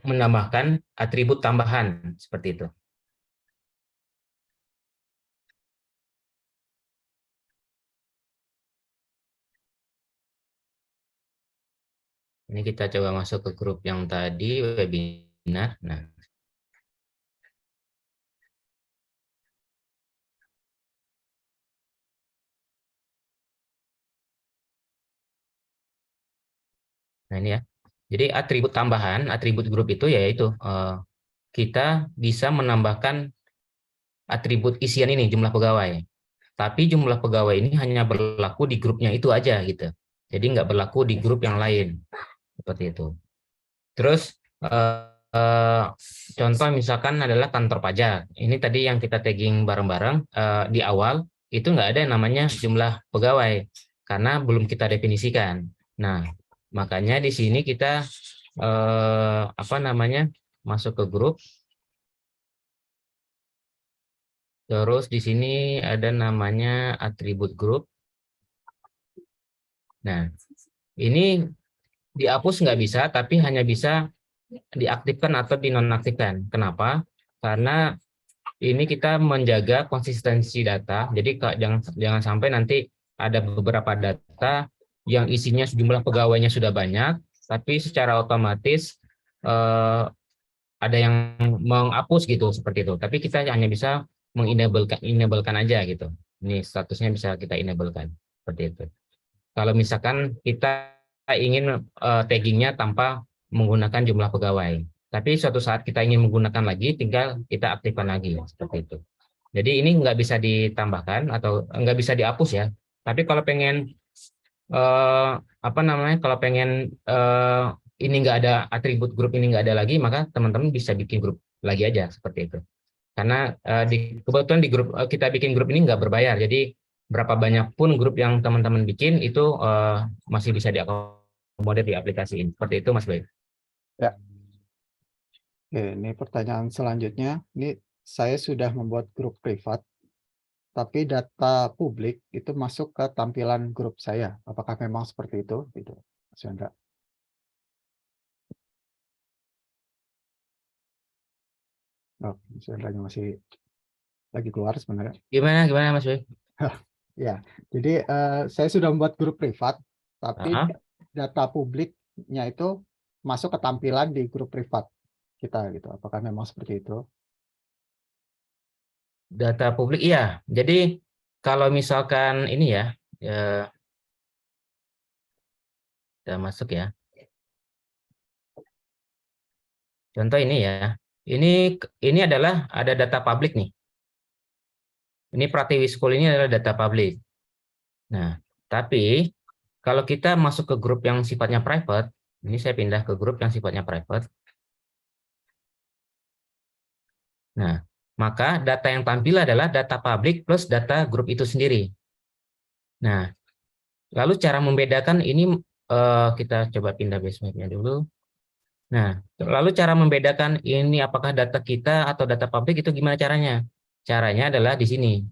menambahkan atribut tambahan seperti itu. Ini kita coba masuk ke grup yang tadi webinar. Nah, ini ya. Jadi atribut tambahan, atribut grup itu yaitu kita bisa menambahkan atribut isian ini, jumlah pegawai. Tapi jumlah pegawai ini hanya berlaku di grupnya itu aja gitu. Jadi nggak berlaku di grup yang lain. Seperti itu. Terus contoh misalkan adalah kantor pajak. Ini tadi yang kita tagging bareng-bareng di awal, itu nggak ada yang namanya jumlah pegawai karena belum kita definisikan. Nah, makanya di sini kita masuk ke grup. Terus di sini ada namanya atribut grup. Nah, ini dihapus nggak bisa, tapi hanya bisa diaktifkan atau dinonaktifkan. Kenapa? Karena ini kita menjaga konsistensi data. Jadi jangan sampai nanti ada beberapa data yang isinya sejumlah pegawainya sudah banyak, tapi secara otomatis ada yang menghapus gitu seperti itu. Tapi kita hanya bisa enablekan aja gitu. Ini statusnya bisa kita enablekan seperti itu. Kalau misalkan kita ingin taggingnya tanpa menggunakan jumlah pegawai, tapi suatu saat kita ingin menggunakan lagi, tinggal kita aktifkan lagi seperti itu. Jadi ini nggak bisa ditambahkan atau nggak bisa dihapus ya. Tapi kalau pengen kalau pengen ini nggak ada atribut grup ini nggak ada lagi, maka teman-teman bisa bikin grup lagi aja seperti itu. Karena kebetulan di grup kita bikin grup ini nggak berbayar, jadi berapa banyak pun grup yang teman-teman bikin itu masih bisa diakomodir di aplikasi ini. Seperti itu, Mas Boy. Ya. Oke, ini pertanyaan selanjutnya. Ini saya sudah membuat grup privat, tapi data publik itu masuk ke tampilan grup saya. Apakah memang seperti itu? Gitu, Mas Chandra. Oh, Mas Chandra masih lagi keluar sebenarnya. Gimana Mas Boy? Ya, jadi saya sudah membuat grup privat, tapi Ah. data publiknya itu masuk ke tampilan di grup privat kita gitu. Apakah memang seperti itu? Data publik iya. Jadi kalau misalkan ini ya, kita masuk ya. Contoh ini ya. Ini adalah ada data publik nih. Ini Pratiwi School ini adalah data publik. Nah, tapi kalau kita masuk ke grup yang sifatnya private, ini saya pindah ke grup yang sifatnya private. Nah, maka data yang tampil adalah data publik plus data grup itu sendiri. Nah, lalu cara membedakan ini kita coba pindah base map-nya dulu. Nah, lalu cara membedakan ini apakah data kita atau data publik itu gimana caranya? Caranya adalah di sini.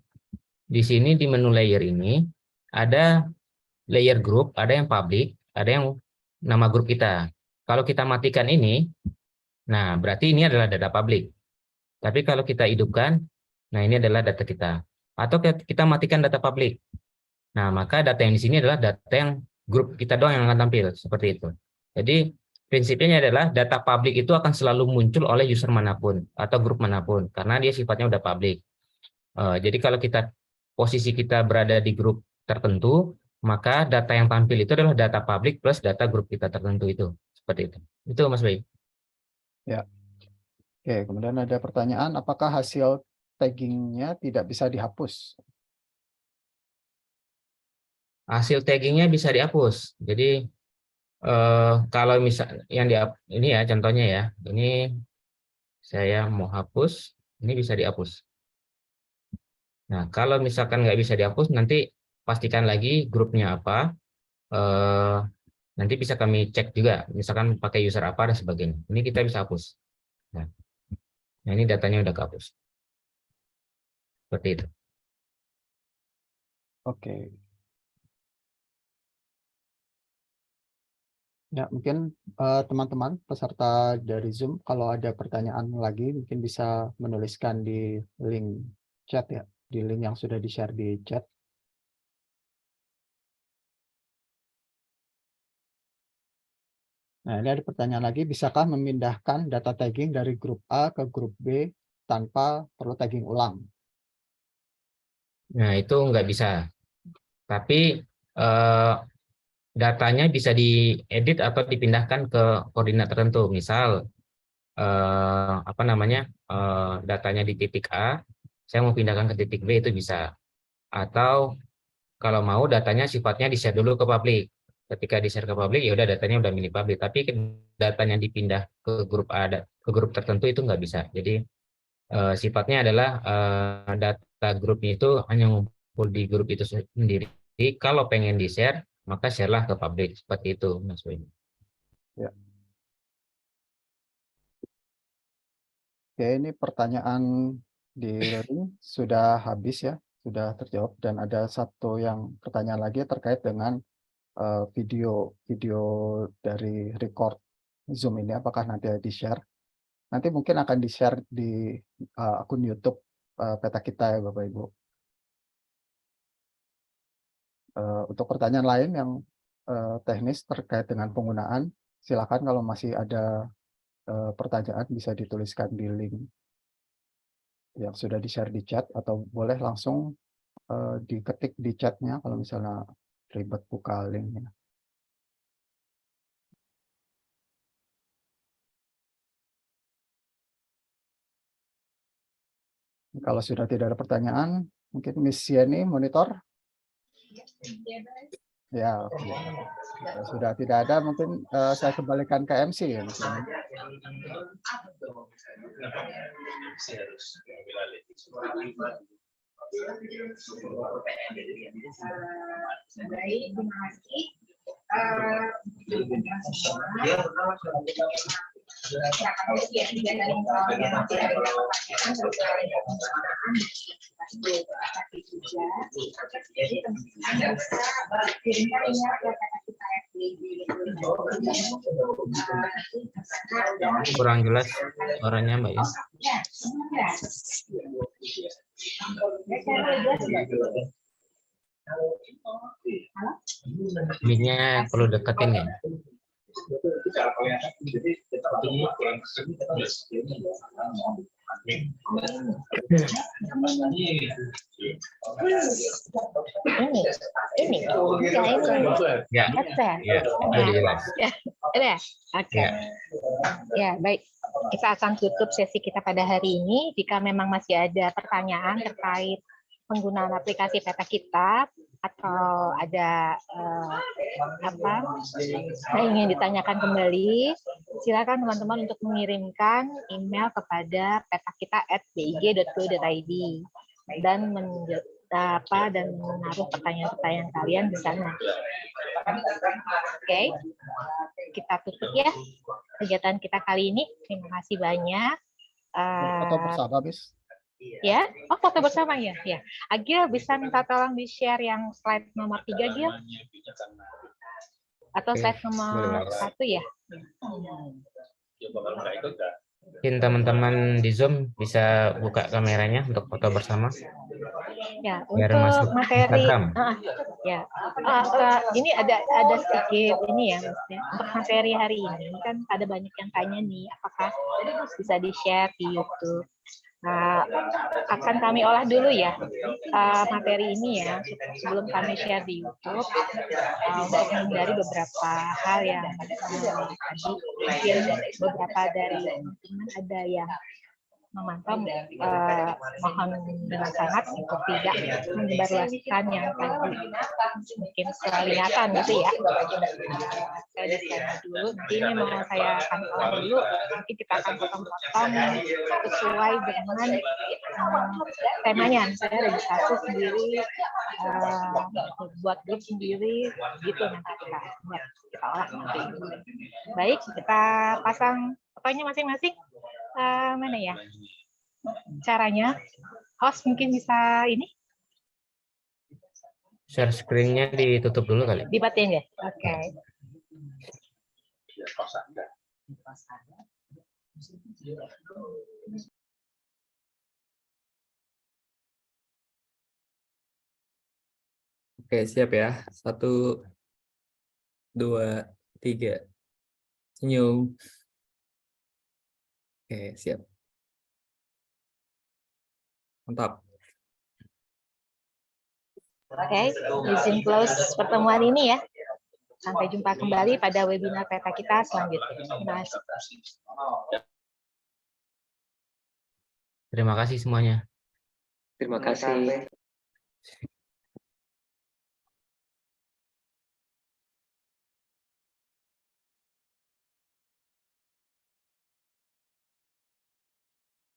Di sini di menu layer ini ada layer group, ada yang public, ada yang nama grup kita. Kalau kita matikan ini, nah berarti ini adalah data publik. Tapi kalau kita hidupkan, nah ini adalah data kita. Atau kita matikan data publik. Nah, maka data yang di sini adalah data yang grup kita doang yang akan tampil, seperti itu. Jadi prinsipnya adalah data publik itu akan selalu muncul oleh user manapun atau grup manapun karena dia sifatnya udah publik. Jadi kalau posisi kita berada di grup tertentu, maka data yang tampil itu adalah data publik plus data grup kita tertentu itu. Seperti itu. Itu Mas Bayi. Ya. Oke, kemudian ada pertanyaan, apakah hasil taggingnya tidak bisa dihapus? Hasil taggingnya bisa dihapus. Jadi kalau misal yang ini ya contohnya ya, ini saya mau hapus, ini bisa dihapus. Nah, kalau misalkan nggak bisa dihapus, nanti pastikan lagi grupnya apa. Nanti bisa kami cek juga, misalkan pakai user apa dan sebagainya. Ini kita bisa hapus. Nah ini datanya udah kehapus. Seperti itu. Oke. Ya, mungkin teman-teman peserta dari Zoom, kalau ada pertanyaan lagi, mungkin bisa menuliskan di link chat ya, di link yang sudah di-share di chat. Nah, ini ada pertanyaan lagi, bisakah memindahkan data tagging dari grup A ke grup B tanpa perlu tagging ulang? Nah, itu nggak bisa. Tapi datanya bisa diedit atau dipindahkan ke koordinat tertentu. Misal, datanya di titik A, saya mau pindahkan ke titik B itu bisa. Atau kalau mau datanya sifatnya di-share dulu ke publik. Ketika di-share ke publik, ya udah datanya udah milik publik. Tapi datanya dipindah ke grup A, ke grup tertentu itu nggak bisa. Jadi sifatnya adalah data grupnya itu hanya full di grup itu sendiri. Kalau pengen di-share, maka share-lah ke publik. Seperti itu, Mas Win. Oke, ini pertanyaan di link sudah habis ya, sudah terjawab, dan ada satu yang pertanyaan lagi terkait dengan video dari record Zoom ini, apakah nanti di-share? Nanti mungkin akan di-share di akun YouTube Peta Kita ya Bapak Ibu. Untuk pertanyaan lain yang teknis terkait dengan penggunaan, silakan kalau masih ada pertanyaan bisa dituliskan di link yang sudah di-share di chat, atau boleh langsung diketik di chatnya kalau misalnya ribet buka linknya. Kalau sudah tidak ada pertanyaan, mungkin Miss Yeni monitor. Ya, oke. Kalau sudah tidak ada, mungkin saya kembalikan ke MC ya, Miss Yeni. Baik, terima kasih. Kurang jelas suaranya, Mbak ya. Mic-nya perlu deketin ya. Ya, ya, udah jelas. Ada? Oke. Ya. Ya, baik. Kita akan tutup sesi kita pada hari ini. Jika memang masih ada pertanyaan terkait penggunaan aplikasi Peta Kita atau ada yang ingin ditanyakan kembali, silakan teman-teman untuk mengirimkan email kepada petakita@big.go.id dan menaruh pertanyaan-pertanyaan kalian di sana. Oke, kita tutup ya kegiatan kita kali ini. Terima kasih banyak. Foto bersama, Miss. Ya, foto bersama ya. Ya, Agil bisa minta tolong di share yang slide nomor 3, Gil, atau Oke, slide nomor boleh. 1 ya. Mungkin teman-teman di Zoom bisa buka kameranya untuk foto bersama. Ya, Biar untuk masuk materi, Instagram. ya, ini ada sedikit ini ya, maksudnya untuk materi hari ini kan ada banyak yang tanya nih, apakah bisa di share di YouTube. Nah, akan kami olah dulu ya materi ini ya sebelum kami share di YouTube untuk menghindari beberapa hal yang tadi mungkin beberapa dari teman-teman ada yang memantau, mohon dengan sangat untuk tidak menyebarluaskan yang tadi mungkin kelihatan gitu ya. Saya disclaimer dulu, nanti ini mau saya akan olah dulu, nanti kita akan potong-potong sesuai dengan temanya. Saya registrasi sendiri, buat grup sendiri, gitu nanti kita olah nanti. Baik, kita pasang fotonya masing-masing. Mana ya caranya? Host mungkin bisa ini Share screen-nya ditutup dulu kali. dibatin ya. Oke. Oke, siap ya. 1, 2, 3. Senyum. Oke, siap. Mantap. Oke, izin close pertemuan ini ya. Sampai jumpa kembali pada webinar Peta Kita selanjutnya. Terima kasih. Terima kasih semuanya. Terima kasih.